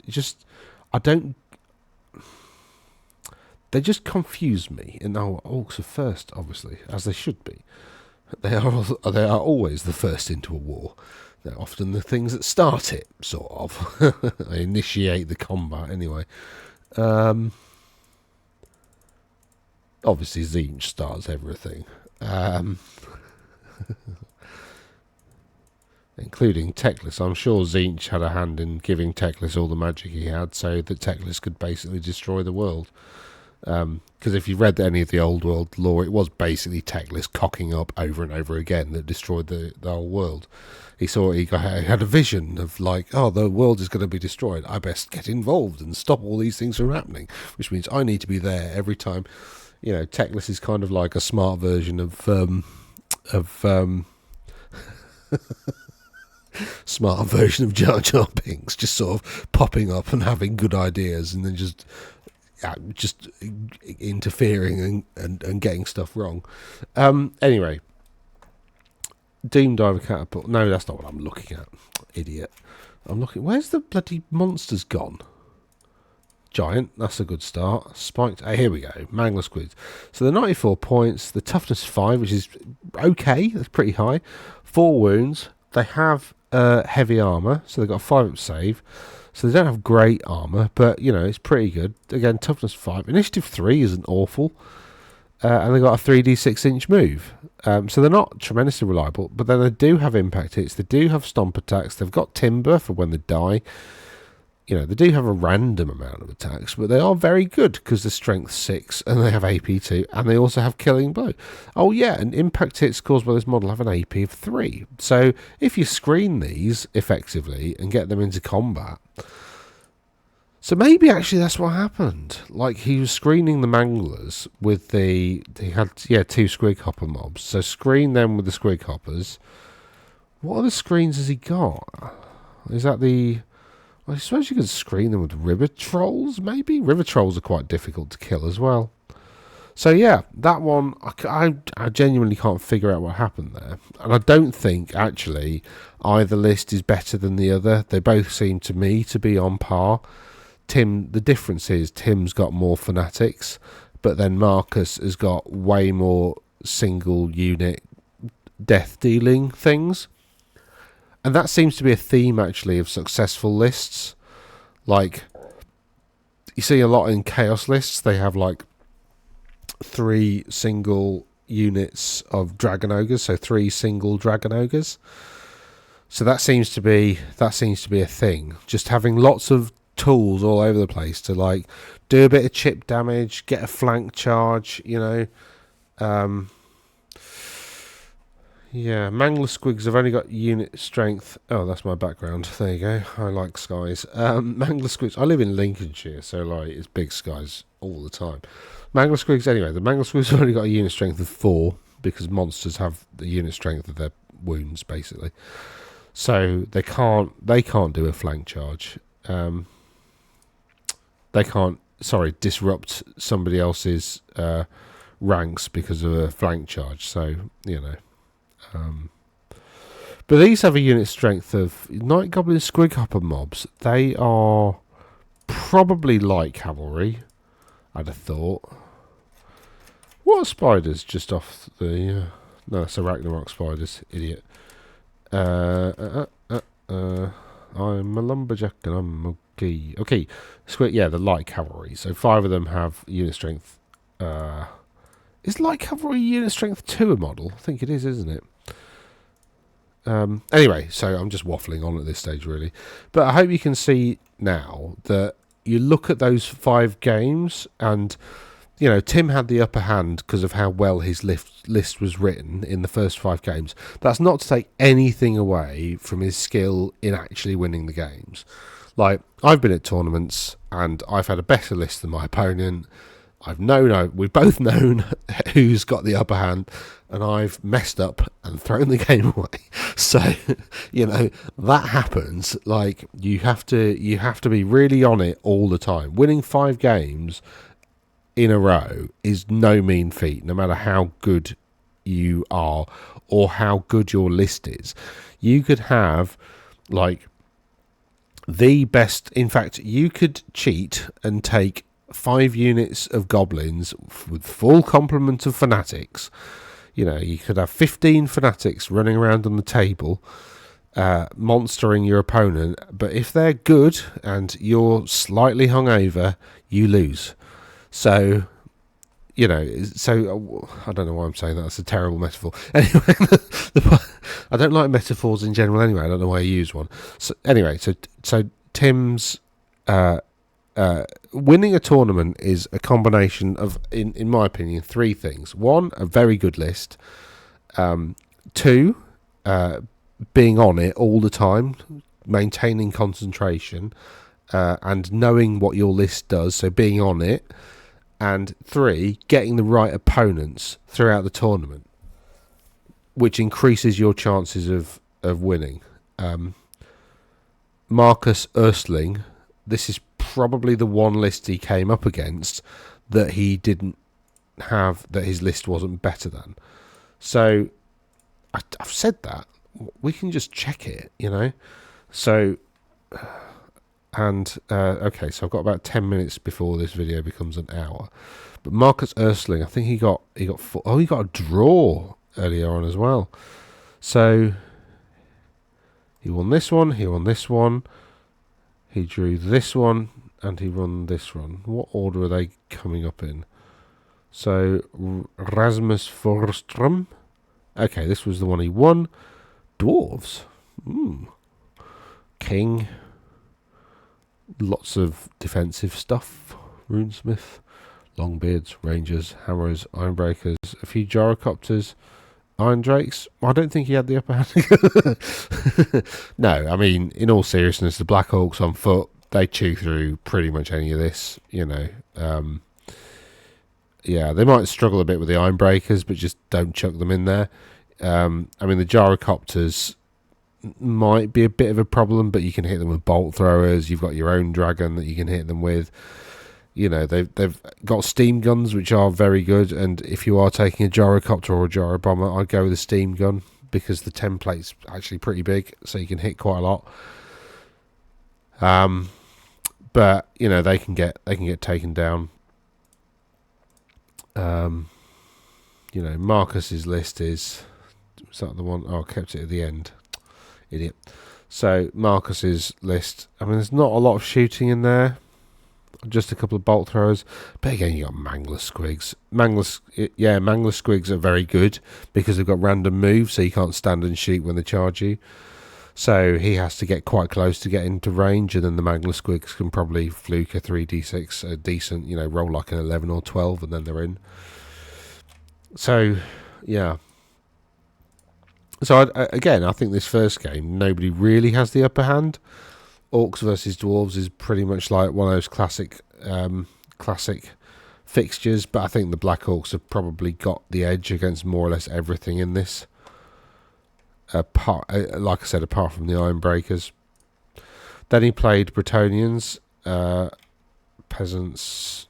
they just confuse me. And now orcs are first, obviously, as they should be. They are always the first into a war. They're often the things that start it, sort of. They initiate the combat anyway. Obviously Tzeentch starts everything. Including Teclis. I'm sure Tzeentch had a hand in giving Teclis all the magic he had, so that Teclis could basically destroy the world. Because if you read any of the old world lore, it was basically Teclis cocking up over and over again that destroyed the whole world. He had a vision of like, oh, the world is going to be destroyed. I best get involved and stop all these things from happening, which means I need to be there every time. You know, Teclis is kind of like a smart version of smart version of Jar Jar Binks, just sort of popping up and having good ideas, and then just interfering and getting stuff wrong. Anyway, Doom Diver Catapult. No, that's not what I'm looking at. Idiot. I'm looking. Where's the bloody monsters gone? Giant. That's a good start. Spiked. Hey, here we go. Mangler Squids. So the 94 points. The toughness 5, which is okay. That's pretty high. 4 wounds. They have heavy armor, so they've got a 5-up save. So they don't have great armor, but you know, it's pretty good. Again, toughness 5. Initiative 3 isn't awful. And they've got a 3d6-inch move. So they're not tremendously reliable, but then they do have impact hits. They do have stomp attacks. They've got timber for when they die. they do have a random amount of attacks, but they are very good because they're strength 6 and they have AP 2 and they also have killing blow. Oh yeah, and impact hits caused by this model have an AP of 3. So if you screen these effectively and get them into combat, so maybe actually that's what happened. Like he was screening the manglers with he had 2 squig hopper mobs. So screen them with the squig hoppers. What other screens has he got? Is that I suppose you could screen them with river trolls, maybe? River trolls are quite difficult to kill as well. So yeah, that one, I genuinely can't figure out what happened there. And I don't think, actually, either list is better than the other. They both seem to me to be on par. The difference is Tim's got more fanatics, but then Marcus has got way more single unit death dealing things. And that seems to be a theme, actually, of successful lists. Like, you see a lot in Chaos lists. They have, 3 single units of Dragon Ogres. So 3 single Dragon Ogres. So that seems to be a thing. Just having lots of tools all over the place to, do a bit of chip damage, get a flank charge, Yeah, Mangler Squigs have only got unit strength. Oh, that's my background. There you go. I like skies. Mangler Squigs. I live in Lincolnshire, so it's big skies all the time. Mangler Squigs. Anyway, the Mangler Squigs have only got a unit strength of 4 because monsters have the unit strength of their wounds, basically. So they can't do a flank charge. They can't. Disrupt somebody else's ranks because of a flank charge. So but these have a unit strength of Night Goblin Squig Hopper mobs. They are probably light cavalry, I'd have thought. What are spiders just off the... no, it's Arachnarok spiders, idiot. I'm a lumberjack and I'm okay. Okay, the light cavalry. So 5 of them have unit strength. Is light cavalry unit strength 2 a model? I think it is, isn't it? Anyway, so I'm just waffling on at this stage, really. But I hope you can see now that you look at those 5 games and, Tim had the upper hand because of how well his list was written in the first 5 games. That's not to take anything away from his skill in actually winning the games. I've been at tournaments and I've had a better list than my opponent. We've both known who's got the upper hand, and I've messed up and thrown the game away. So, that happens. You have to be really on it all the time. Winning 5 games in a row is no mean feat, no matter how good you are or how good your list is. You could have the best. In fact, you could cheat and take 5 units of goblins with full complement of fanatics. You could have 15 fanatics running around on the table, monstering your opponent. But if they're good and you're slightly hungover, you lose. So, I don't know why I'm saying that. That's a terrible metaphor. Anyway, I don't like metaphors in general anyway. I don't know why I use one. So anyway, so Tim's... winning a tournament is a combination of, in my opinion, 3 things. 1, a very good list. 2, being on it all the time, maintaining concentration, and knowing what your list does, so being on it. And 3, getting the right opponents throughout the tournament, which increases your chances of winning. Marcus Erstling, this is probably the one list he came up against that he didn't have, that his list wasn't better than. So I've said that. We can just check it, So, and okay, so I've got about 10 minutes before this video becomes an hour. But Marcus Erstling, I think he got he got a draw earlier on as well. So he won this one, he won this one, he drew this one, and he won this one. What order are they coming up in? So Rasmus Forstrom. Okay, this was the one he won. Dwarves. King. Lots of defensive stuff. Runesmith, Longbeards, Rangers, Hammers, Ironbreakers, a few Gyrocopters, Iron Drakes. I don't think he had the upper hand. No, I mean, in all seriousness, the Black Orcs on foot, they chew through pretty much any of this, yeah, they might struggle a bit with the Ironbreakers, but just don't chuck them in there. I mean, the Gyrocopters might be a bit of a problem, but you can hit them with bolt throwers. You've got your own dragon that you can hit them with. They've got steam guns, which are very good, and if you are taking a Gyrocopter or a Gyrobomber, I'd go with a steam gun because the template's actually pretty big, so you can hit quite a lot. But they can get taken down. Marcus's list is that the one? Oh, I kept it at the end. Idiot. So Marcus's list, I mean, there's not a lot of shooting in there. Just a couple of bolt throwers. But again, you got Mangler Squigs. Mangler Squigs are very good because they've got random moves, so you can't stand and shoot when they charge you. So he has to get quite close to get into range, and then the Mangler Squigs can probably fluke a 3d6, a decent, roll like an 11 or 12, and then they're in. So, yeah. So, I think this first game, nobody really has the upper hand. Orcs versus Dwarves is pretty much like one of those classic fixtures, but I think the Black Orcs have probably got the edge against more or less everything in this. Like I said, apart from the Ironbreakers. Then he played Bretonnians, Peasants.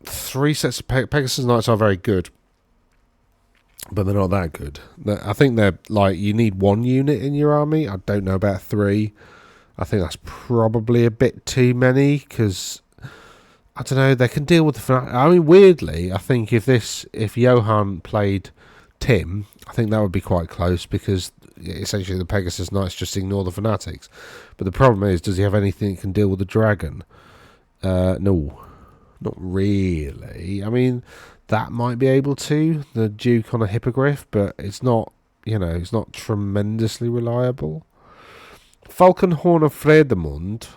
3 sets of Pegasus Knights are very good, but they're not that good. I think they're like, you need 1 unit in your army. I don't know about 3. I think that's probably a bit too many because I don't know. They can deal with the. I mean, weirdly, I think if Johan played Tim, I think that would be quite close because essentially the Pegasus Knights just ignore the Fanatics. But the problem is, does he have anything that can deal with the Dragon? No, not really. I mean, that might be able to, the Duke on a Hippogriff, but it's not, it's not tremendously reliable. Falkenhorn of Fredemund.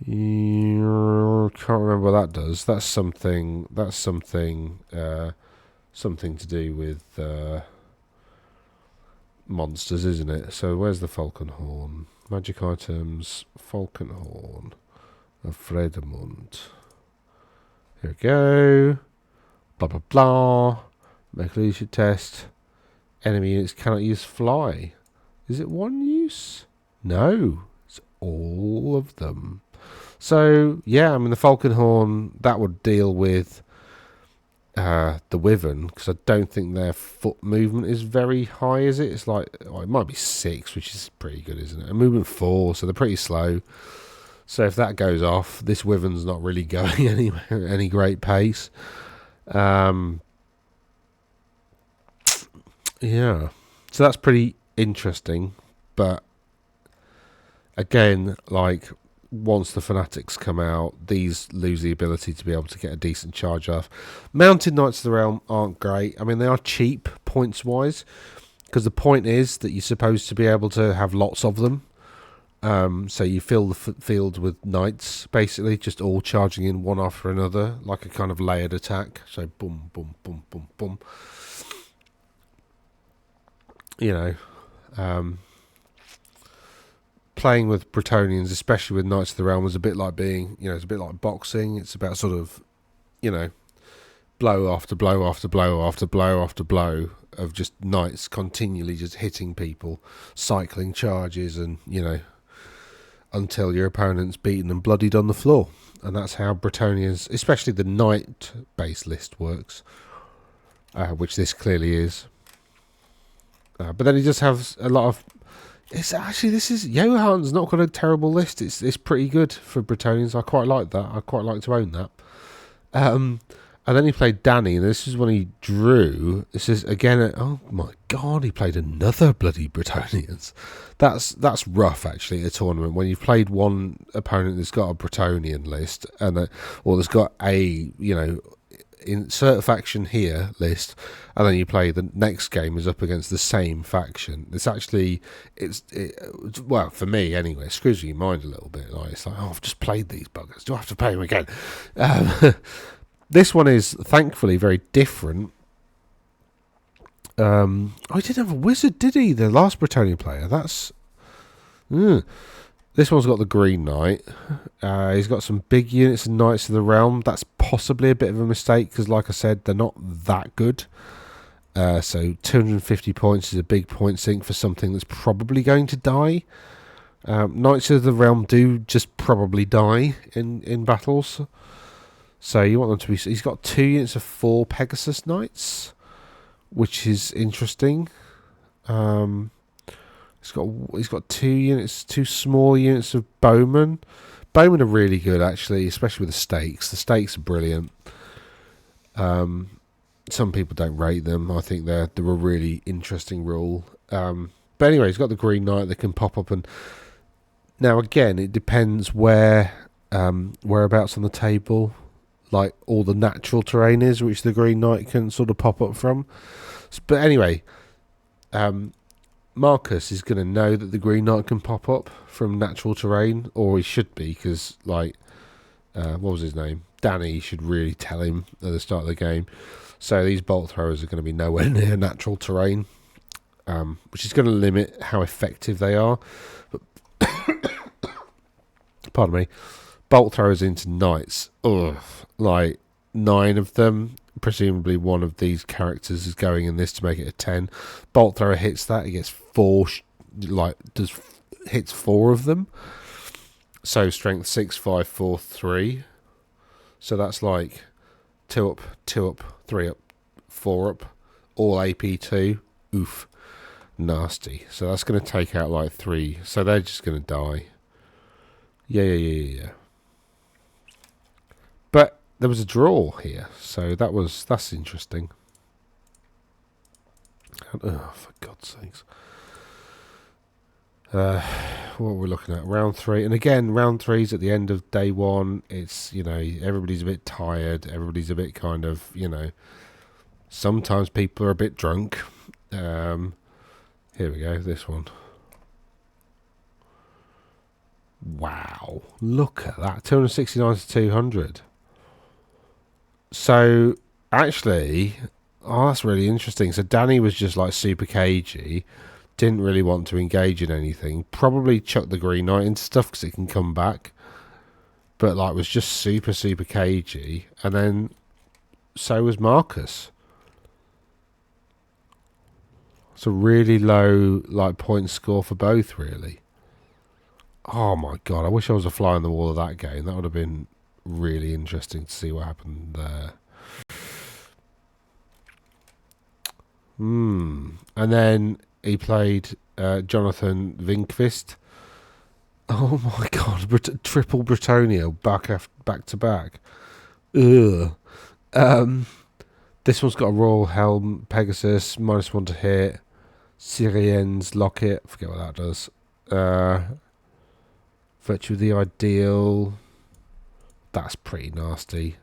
You can't remember what that does. That's something to do with monsters, isn't it? So where's the Falkenhorn? Magic items, Falkenhorn of Fredemund. Here we go. Blah blah blah. Make a leadership test. Enemy units cannot use fly. Is it 1 use? No, it's all of them. So, yeah, I mean, the Falkenhorn, that would deal with the Wyvern, because I don't think their foot movement is very high, is it? It's like, it might be 6, which is pretty good, isn't it? And movement 4, so they're pretty slow. So if that goes off, this Wyvern's not really going anywhere at any great pace. Yeah, so that's pretty interesting, but again, like, once the Fanatics come out, these lose the ability to be able to get a decent charge off. Mounted Knights of the Realm aren't great. I mean, they are cheap points-wise, because the point is that you're supposed to be able to have lots of them. So you fill the field with knights, basically, just all charging in one after another, like a kind of layered attack. So boom, boom, boom, boom, boom. Playing with Bretonnians, especially with Knights of the Realm, was a bit like being, it's a bit like boxing. It's about sort of, blow after blow after blow after blow after blow of just knights continually just hitting people, cycling charges, and, until your opponent's beaten and bloodied on the floor. And that's how Bretonnians, especially the knight-based list, works, which this clearly is. But then he just has a lot of... Johan's not got a terrible list. It's pretty good for Bretonnians. I quite like that. I quite like to own that. And then he played Danny, and this is when he drew. This is again. Oh my God, he played another bloody Bretonnians. That's rough actually at a tournament when you've played one opponent that's got a Bretonnian list or that's got a insert faction here list, and then you play the next game is up against the same faction. It's actually, well, for me anyway, it screws your mind a little bit. Like, it's like, oh, I've just played these buggers. Do I have to play them again? This one is thankfully very different. Oh, he didn't have a wizard, did he? The last Bretonnian player. That's... This one's got the Green Knight. He's got some big units of Knights of the Realm. That's possibly a bit of a mistake because, like I said, they're not that good. So 250 points is a big point sink for something that's probably going to die. Knights of the Realm do just probably die in battles. So you want them to be... He's got 2 units of 4 Pegasus Knights, which is interesting. He's got 2 small units of bowmen. Bowmen are really good, actually, especially with the stakes. The stakes are brilliant. Some people don't rate them. I think they're a really interesting rule. But anyway, he's got the Green Knight that can pop up. And now again, it depends whereabouts on the table, like all the natural terrain is, which the Green Knight can sort of pop up from. But anyway, Marcus is going to know that the Green Knight can pop up from natural terrain, or he should be, because, like, what was his name? Danny should really tell him at the start of the game. So these bolt throwers are going to be nowhere near natural terrain, which is going to limit how effective they are. But pardon me. Bolt throwers into knights. Ugh, like 9 of them. Presumably one of these characters is going in this to make it a 10. Bolt thrower hits that, he gets 4, hits 4 of them. So strength 6, 5, 4, 3. So that's like 2 up, 2 up, 3 up, 4 up, all AP 2. Oof, nasty. So that's going to take out like 3. So they're just going to die. Yeah. But there was a draw here, so that's interesting. Oh, for God's sakes. What are we looking at? Round 3. And again, round 3's at the end of day 1. It's, everybody's a bit tired. Everybody's a bit kind of, sometimes people are a bit drunk. Here we go, this one. Wow. Look at that. 269 to 200. So, actually, that's really interesting. So, Danny was just like super cagey, didn't really want to engage in anything, probably chucked the Green Knight into stuff because it can come back, but like was just super cagey. And then, so was Marcus. It's a really low like point score for both, really. Oh my God, I wish I was a fly on the wall of that game. That would have been really interesting to see what happened there. And then he played Jonathan Vinkvist. Oh my God, triple Bretonnia back to back. Ugh. This one's got a Royal Helm, Pegasus, -1 to hit, Syrian's Locket, I forget what that does. Virtue of the Ideal, that's pretty nasty.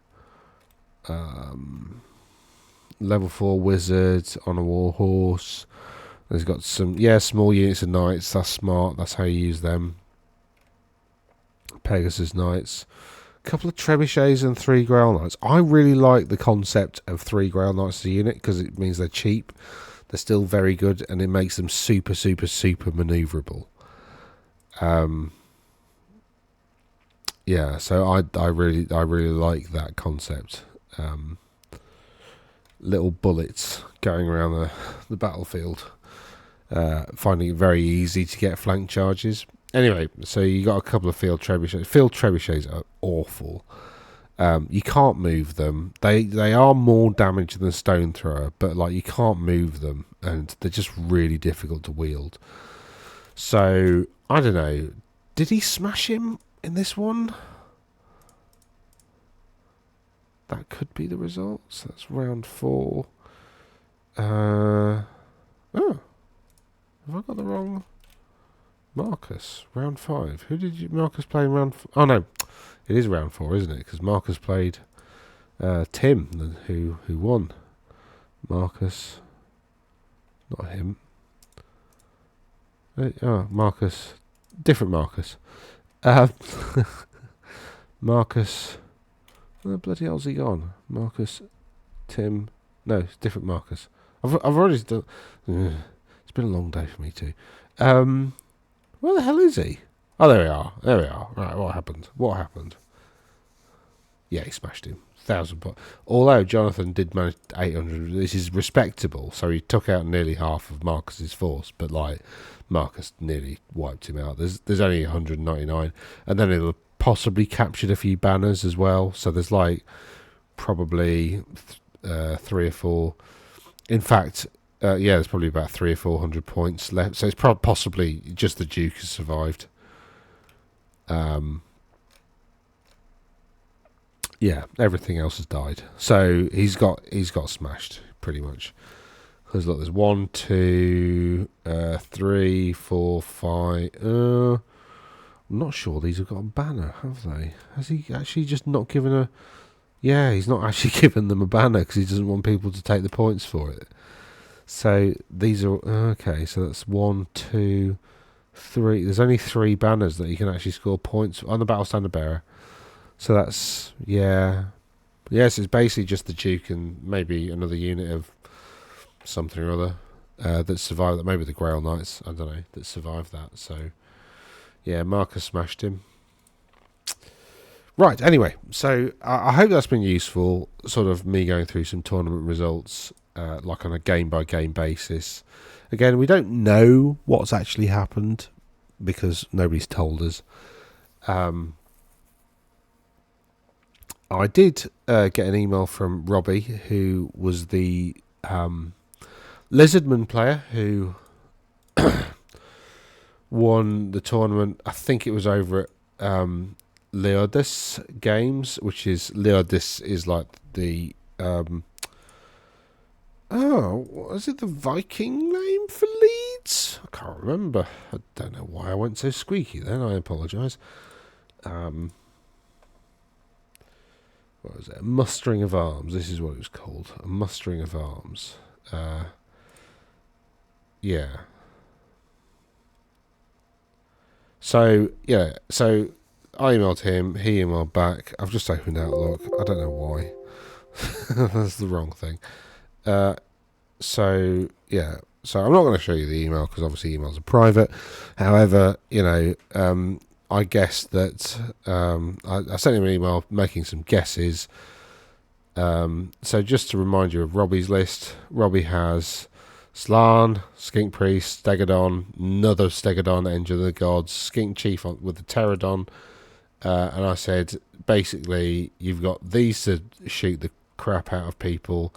Level 4 Wizard on a War Horse. There's got some, small units of Knights, that's smart, that's how you use them. Pegasus Knights. A couple of Trebuchets and 3 Grail Knights. I really like the concept of 3 Grail Knights as a unit because it means they're cheap. They're still very good and it makes them super maneuverable. So I really like that concept. Little bullets going around the battlefield, finding it very easy to get flank charges. Anyway, so you got a couple of field trebuchets. Field trebuchets are awful. You can't move them. They are more damage than a stone thrower, but like you can't move them, and they're just really difficult to wield. So I don't know. Did he smash him in this one? That could be the result. So that's round 4. Have I got the wrong? Marcus, round 5. Who did Marcus play in round 4? Oh no, it is round 4, isn't it? Because Marcus played Tim, who won. Marcus, not him. Marcus, different Marcus. Marcus, where the bloody hell's he gone? Marcus, Tim, no, it's different Marcus. I've already done. It's been a long day for me too. Where the hell is he? Oh, there we are. Right, what happened? Yeah, he smashed him. 1,000 points. Although Jonathan did manage 800, this is respectable. So he took out nearly half of Marcus's force, but like Marcus nearly wiped him out. There's only 199, and then he'll possibly captured a few banners as well. So there's like probably 3 or 4. In fact, there's probably about 300 or 400 points left. So it's possibly just the Duke has survived. Yeah, everything else has died. So he's got smashed pretty much. Because look, there's 1, 2, 3, 4, 5. I'm not sure these have got a banner, have they? Has he actually just not given a? Yeah, he's not actually given them a banner because he doesn't want people to take the points for it. So these are okay. So that's 1, 2, 3. There's only 3 banners that you can actually score points on the Battle Standard Bearer. So that's yes, it's basically just the Duke and maybe another unit of something or other that survived that. Maybe the Grail Knights, I don't know, that survived that. So yeah, Marcus smashed him. Right, anyway, so I hope that's been useful, sort of me going through some tournament results, like on a game-by-game basis. Again, we don't know what's actually happened, because nobody's told us. I did get an email from Robbie, who was the Lizardmen player who won the tournament. I think it was over at Leodis Games, which is Leodis is like the is it the Viking name for Leeds? I can't remember. I don't know why I went so squeaky then. I apologise. What was it? A mustering of arms. This is what it was called. A mustering of arms. Yeah. So I emailed him. He emailed back. I've just opened Outlook. I don't know why. That's the wrong thing. So I'm not going to show you the email because obviously emails are private. However, I guess that I sent him an email making some guesses. So just to remind you of Robbie's list, Robbie has Slan, Skink Priest, Stegodon, another Stegodon, Engine of the Gods, Skink Chief with the Pterodon. And I said, basically, you've got these to shoot the crap out of people.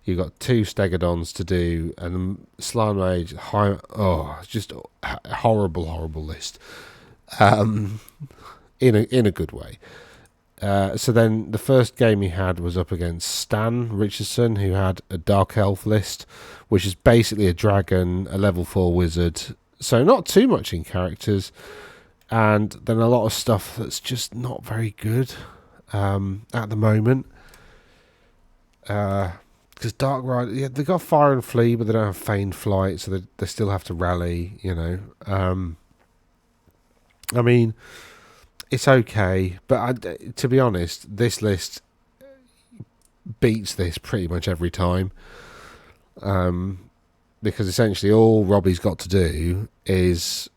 You've got 2 Stegodons to do, and the Slan Mage, it's just a horrible list. In a good way. So then the first game he had was up against Stan Richardson, who had a Dark Elf list, which is basically a dragon, a level 4 wizard. So not too much in characters, and then a lot of stuff that's just not very good at the moment. Because Dark Rider, they got Fire and Flee, but they don't have Feigned Flight, so they still have to rally, I mean, it's okay, but to be honest, this list beats this pretty much every time. Because essentially all Robbie's got to do is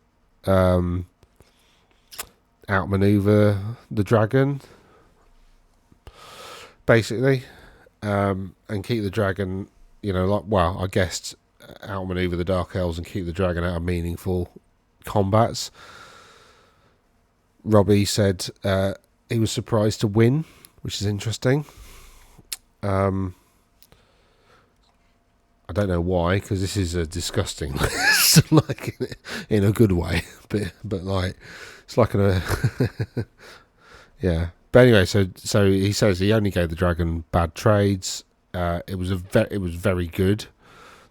outmaneuver the dragon, basically, and keep the dragon, I guess outmaneuver the Dark Elves and keep the dragon out of meaningful combats. Robbie said he was surprised to win, which is interesting. I don't know why, because this is a disgusting list, like in a good way, but like it's like yeah. But anyway, so he says he only gave the dragon bad trades. It was very good,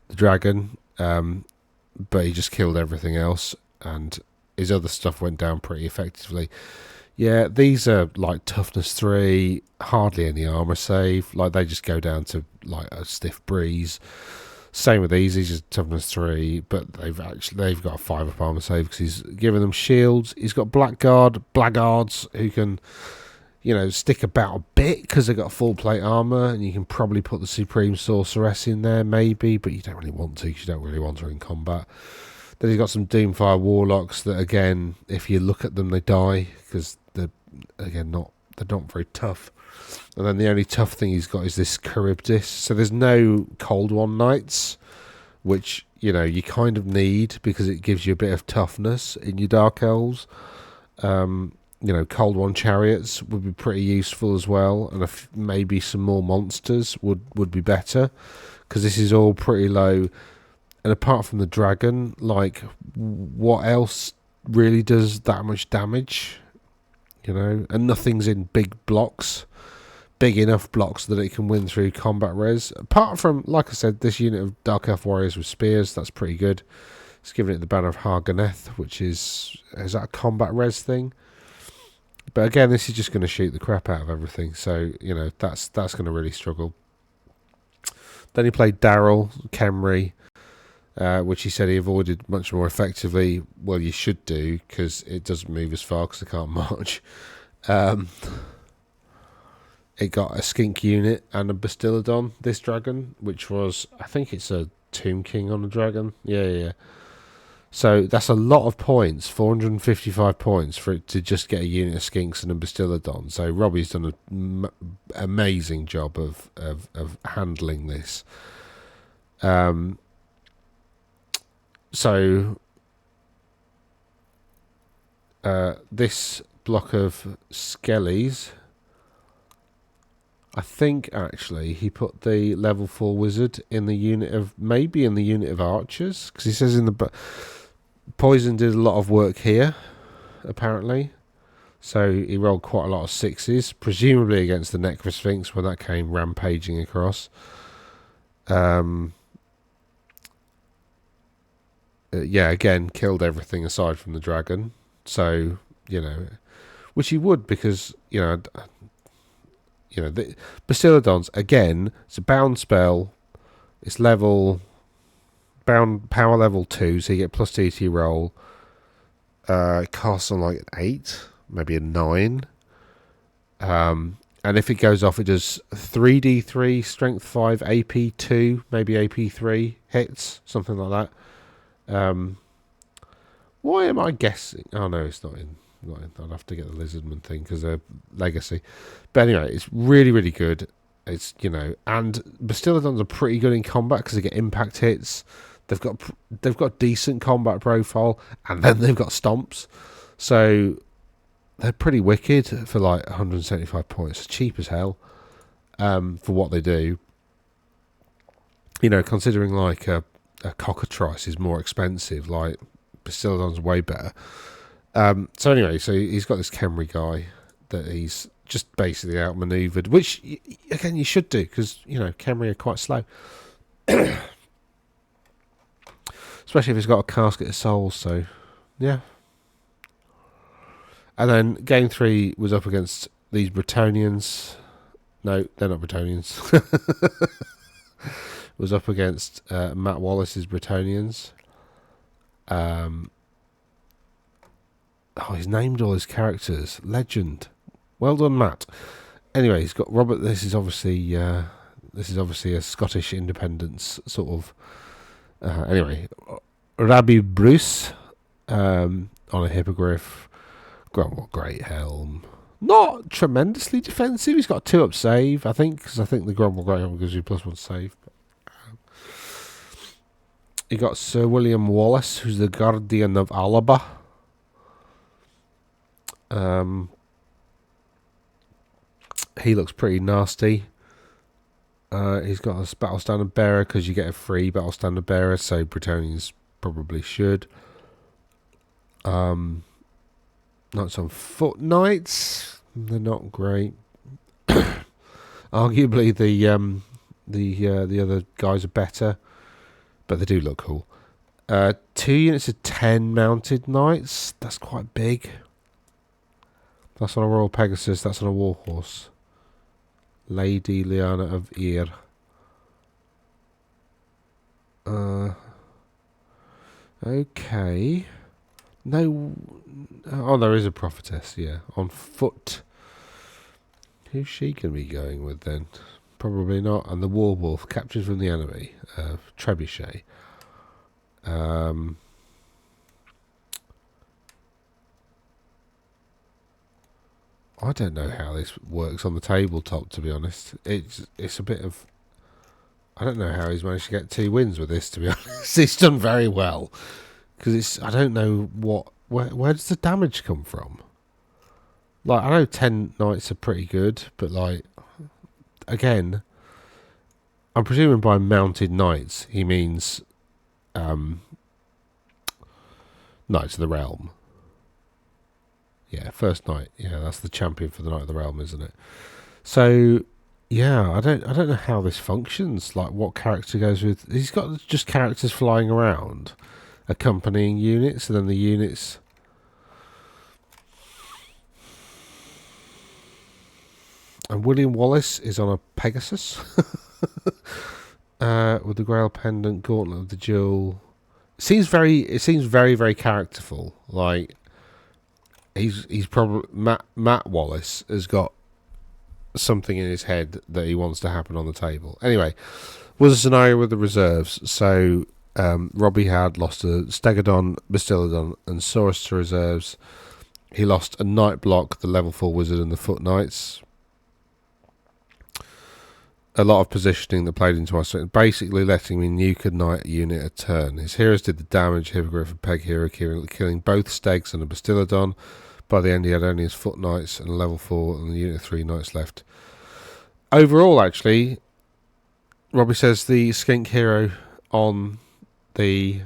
the dragon, but he just killed everything else, and his other stuff went down pretty effectively. Yeah, these are like toughness 3, hardly any armor save. Like they just go down to like a stiff breeze. Same with these are toughness 3, but they've got a 5 up armor save because he's giving them shields. He's got blackguards who can, you know, stick about a bit because they've got full plate armor, and you can probably put the Supreme Sorceress in there maybe, but you don't really want to because you don't really want her in combat. Then he's got some Doomfire Warlocks that, again, if you look at them, they die because they're not very tough. And then the only tough thing he's got is this Charybdis. So there's no Cold One Knights, which, you know, you kind of need because it gives you a bit of toughness in your Dark Elves. You know, Cold One Chariots would be pretty useful as well, and maybe some more monsters would be better because this is all pretty low. And apart from the dragon, like, what else really does that much damage? You know, and nothing's in big enough blocks that it can win through combat res. Apart from, like I said, this unit of Dark Elf Warriors with spears, that's pretty good. It's giving it the banner of Harganeth, which is that a combat res thing? But again, this is just going to shoot the crap out of everything. So, you know, that's going to really struggle. Then he played Daryl, Khemri, which he said he avoided much more effectively. Well, you should do, because it doesn't move as far because they can't march. It got a skink unit and a Bastiladon, this dragon, which was, I think it's a Tomb King on a dragon. Yeah. So that's a lot of points, 455 points for it to just get a unit of skinks and a Bastiladon. So Robbie's done an amazing job of handling this. So this block of skellies, I think actually he put the level 4 wizard in the unit of archers, because he says in the Poison did a lot of work here apparently, so he rolled quite a lot of 6s, presumably against the Necrosphinx when that came rampaging across. Yeah, again, killed everything aside from the dragon. So, you know, which he would, because, you know, the Bastiladons, again, it's a bound spell. It's power level 2, so you get plus 2 to your roll. It casts on like 8, maybe a 9. And if it goes off, it does 3d3, strength 5, AP 2, maybe AP 3 hits, something like that. Why am I guessing? Oh no, it's not in. I'll have to get the Lizardmen thing because they're legacy. But anyway, it's really, really good. It's, you know, and Bastiladons are pretty good in combat because they get impact hits. They've got decent combat profile, and then they've got stomps. So they're pretty wicked for like 175 points. Cheap as hell for what they do. You know, considering like a cockatrice is more expensive, like Bastiladon's way better. So anyway, so he's got this Khemri guy that he's just basically outmaneuvered, which again you should do because, you know, Khemri are quite slow. Especially if he's got a casket of souls, so yeah. And then game 3 was up against these Bretonnians. No, they're not Bretonnians. Was up against Matt Wallace's Bretonnians. He's named all his characters. Legend. Well done, Matt. Anyway, he's got Robert. This is obviously a Scottish independence sort of. Anyway, Rabbi Bruce on a hippogriff. Great helm. Not tremendously defensive. He's got a 2-up save, I think, because I think the Grumble Great Helm gives you +1 save. He got Sir William Wallace, who's the Guardian of Alaba. He looks pretty nasty. He's got a Battle Standard Bearer because you get a free Battle Standard Bearer, so Bretonnians probably should. Knights on Foot Knights, they're not great. Arguably the other guys are better, but they do look cool. 2 units of 10 mounted knights. That's quite big. That's on a Royal Pegasus. That's on a Warhorse. Lady Liana of Ear. Okay. No. Oh, there is a prophetess, yeah. On foot. Who's she going to be going with then? Probably not. And the Warwolf, captured from the enemy. Trebuchet. I don't know how this works on the tabletop, to be honest. It's a bit of... I don't know how he's managed to get 2 wins with this, to be honest. He's done very well. Because it's... I don't know what... Where does the damage come from? Like, I know 10 knights are pretty good, but like... Again... I'm presuming by mounted knights, he means... Knights of the Realm. Yeah, first knight. Yeah, that's the champion for the Knight of the Realm, isn't it? So... Yeah, I don't know how this functions. Like, what character goes with... He's got just characters flying around, accompanying units, and then the units... And William Wallace is on a Pegasus. With the Grail Pendant, Gauntlet of the Jewel. It seems very, very characterful. Like, he's probably... Matt Wallace has got something in his head that he wants to happen on the table. Anyway, was a scenario with the reserves. So Robbie had lost a Stegodon, Bastillodon, and Saurus to reserves. He lost a Knight block, the level 4 wizard, and the Foot Knights. A lot of positioning that played into my strength, basically letting me nuke a Knight unit a turn. His heroes did the damage, Hippogriff and Peg Hero, killing both Stegs and a Bastillodon. By the end, he had only his Foot Knights and a level 4 and the unit of 3 Knights left. Overall, actually, Robbie says the Skink Hero on the...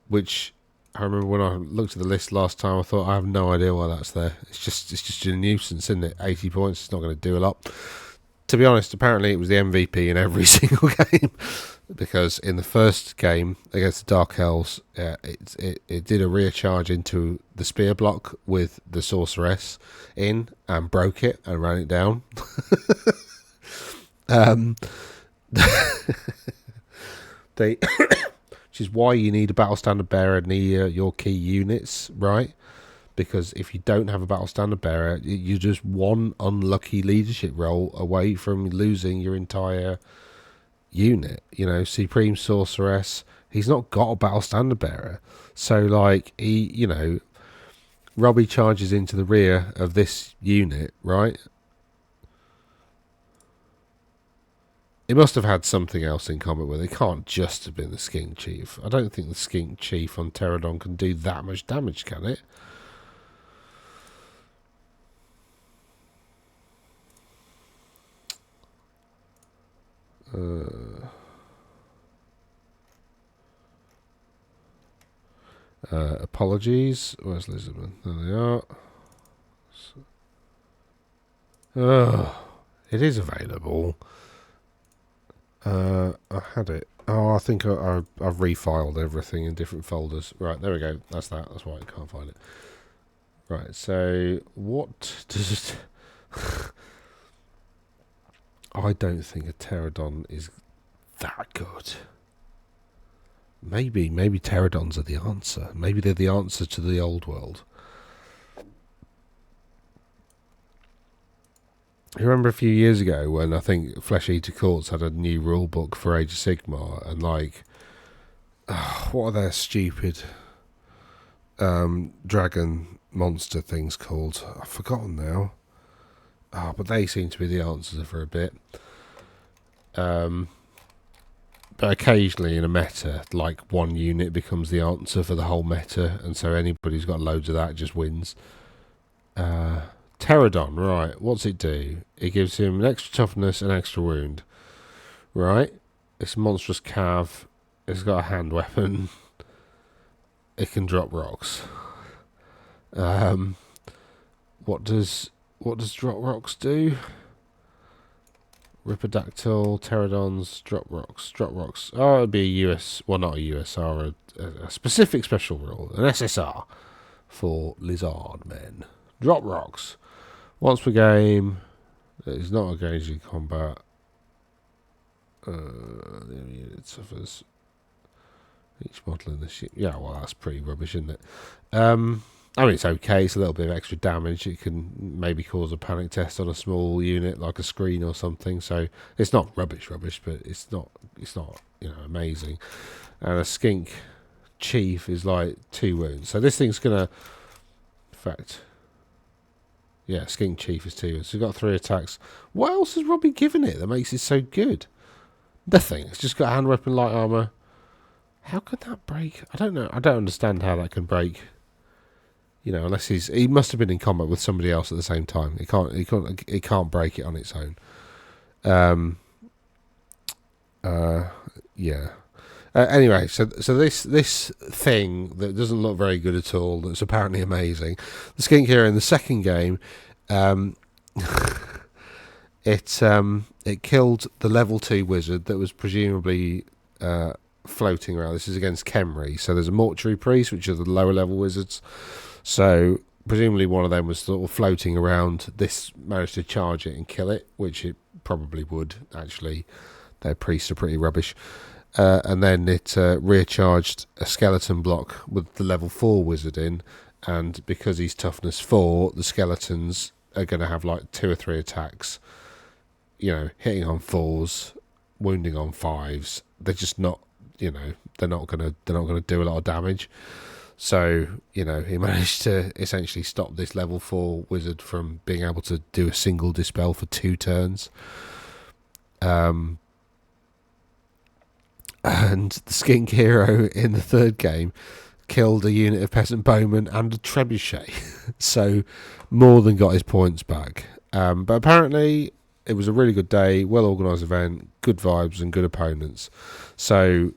Which, I remember when I looked at the list last time, I thought, I have no idea why that's there. It's just a nuisance, isn't it? 80 points, it's not going to do a lot. To be honest, apparently it was the MVP in every single game. Because in the first game against the Dark Elves, it did a rear charge into the spear block with the Sorceress in and broke it and ran it down. Which is why you need a battle standard bearer near your key units, right? Because if you don't have a battle standard bearer, you're just one unlucky leadership roll away from losing your entire unit. You know, Supreme Sorceress, he's not got a battle standard bearer. So, like, Robbie charges into the rear of this unit, right? It must have had something else in common with it. It can't just have been the Skink Chief. I don't think the Skink Chief on Pterodon can do that much damage, can it? Apologies. Where's Lizardmen? There they are. It is available. I had it. Oh, I think I've refiled everything in different folders. Right, there we go. That's that. That's why I can't find it. Right, so what does it... I don't think a Pterodon is that good. Maybe Pterodons are the answer. Maybe they're the answer to the old world. You remember a few years ago when I think Flesh Eater Courts had a new rule book for Age of Sigmar, and like, what are their stupid dragon monster things called? I've forgotten now. But they seem to be the answers for a bit. But occasionally in a meta, like one unit becomes the answer for the whole meta, and so anybody who's got loads of that just wins. Pterodon, right, what's it do? It gives him an extra toughness and extra wound. Right? It's a monstrous cav. It's got a hand weapon. It can drop rocks. What does drop rocks do? Ripidactyl, Pterodons, drop rocks. Oh, it'd be a US, well, not a USR, a specific special rule, an SSR for Lizardmen. Drop rocks. Once per game, that is not engaged in combat. The unit suffers each model in the ship. Yeah, well, that's pretty rubbish, isn't it? I mean, it's okay. It's a little bit of extra damage. It can maybe cause a panic test on a small unit, like a screen or something. So it's not rubbish, but it's not amazing. And a skink chief is like 2 wounds. So this thing's gonna, in fact, yeah, skink chief is 2 wounds. So we've got 3 attacks. What else has Robbie given it that makes it so good? Nothing. It's just got hand weapon, light armor. How could that break? I don't know. I don't understand how that can break. Unless he must have been in combat with somebody else at the same time. It can't break it on its own. Yeah. Anyway, so this thing that doesn't look very good at all, that's apparently amazing. The skink here in the second game, it killed the level 2 wizard that was presumably floating around. This is against Khemri. So there's a mortuary priest, which are the lower level wizards. So presumably one of them was sort of floating around. This managed to charge it and kill it, which it probably would, actually. Their priests are pretty rubbish. And then it recharged a skeleton block with the level 4 wizard in. And because he's toughness 4, the skeletons are going to have like 2 or 3 attacks. Hitting on 4s, wounding on 5s. They're just not, they're not gonna do a lot of damage. So, he managed to essentially stop this level 4 wizard from being able to do a single dispel for 2 turns. And the skink hero in the third game killed a unit of peasant bowmen and a trebuchet. So, more than got his points back. But apparently, it was a really good day, well-organised event, good vibes and good opponents. So,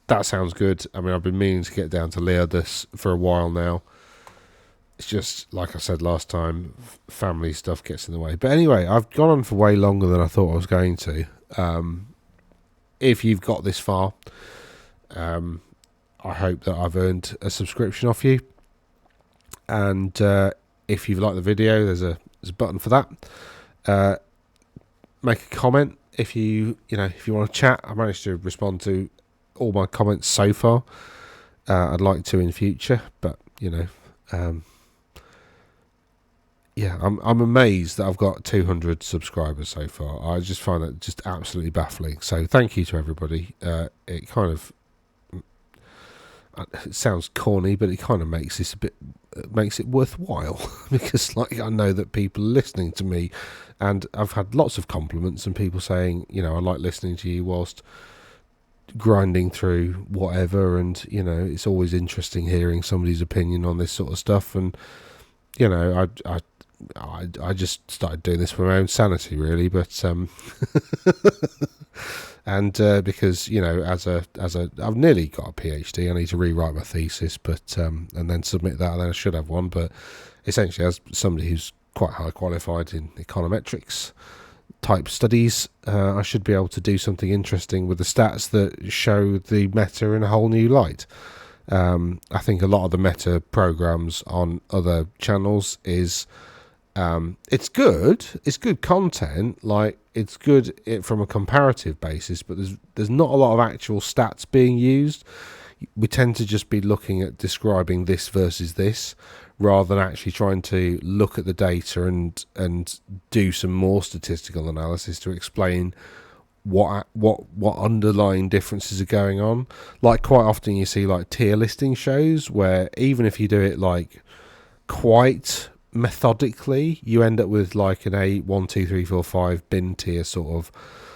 that sounds good. I mean, I've been meaning to get down to Leodus for a while now. It's just, like I said last time, family stuff gets in the way. But anyway, I've gone on for way longer than I thought I was going to. If you've got this far, I hope that I've earned a subscription off you. And if you've liked the video, there's a button for that. Make a comment if you want to chat. I managed to respond to all my comments so far. I'd like to in future, but I'm amazed that I've got 200 subscribers so far. I just find that just absolutely baffling. So thank you to everybody. It kind of, it sounds corny, but it kind of makes it worthwhile because I know that people are listening to me, and I've had lots of compliments and people saying, I like listening to you whilst grinding through whatever, and it's always interesting hearing somebody's opinion on this sort of stuff. And I just started doing this for my own sanity, really, but and because as a I've nearly got a PhD. I need to rewrite my thesis, but and then submit that. Then I should have one, but essentially, as somebody who's quite high qualified in econometrics type studies, I should be able to do something interesting with the stats that show the meta in a whole new light. I think a lot of the meta programs on other channels is it's good content, like it's good from a comparative basis, but there's not a lot of actual stats being used. We tend to just be looking at describing this versus this, rather than actually trying to look at the data and do some more statistical analysis to explain what underlying differences are going on. Like quite often you see like tier listing shows where even if you do it like quite methodically, you end up with like an 1, 2, 3, 4, 5 bin tier sort of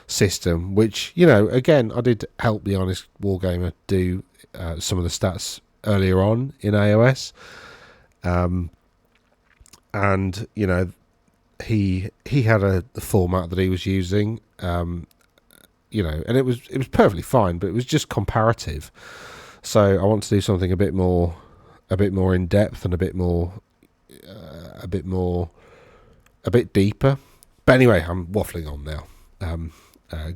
system, which again, I did help the Honest Wargamer do some of the stats earlier on in AOS, and he had a format that he was using, and it was perfectly fine, but it was just comparative. So I want to do something a bit more in depth and a bit deeper. But anyway, I'm waffling on now.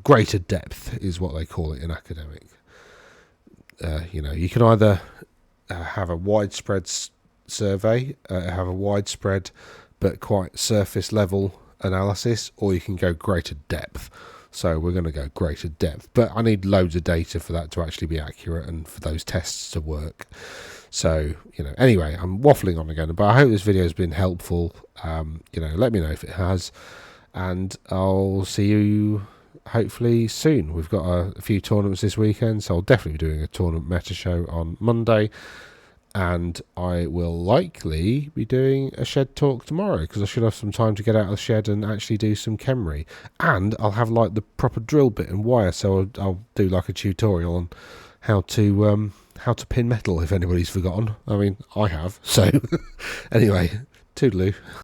Greater depth is what they call it in academic. You can either have a widespread survey, have a widespread but quite surface level analysis, or you can go greater depth. So we're going to go greater depth, but I need loads of data for that to actually be accurate and for those tests to work. So, anyway, I'm waffling on again, but I hope this video has been helpful. Let me know if it has, and I'll see you hopefully soon. We've got a few tournaments this weekend, so I'll definitely be doing a tournament meta show on Monday, and I will likely be doing a shed talk tomorrow, because I should have some time to get out of the shed and actually do some chemery, and I'll have like the proper drill bit and wire, so I'll do like a tutorial on how to pin metal, if anybody's forgotten. I mean, I have. So anyway, toodaloo.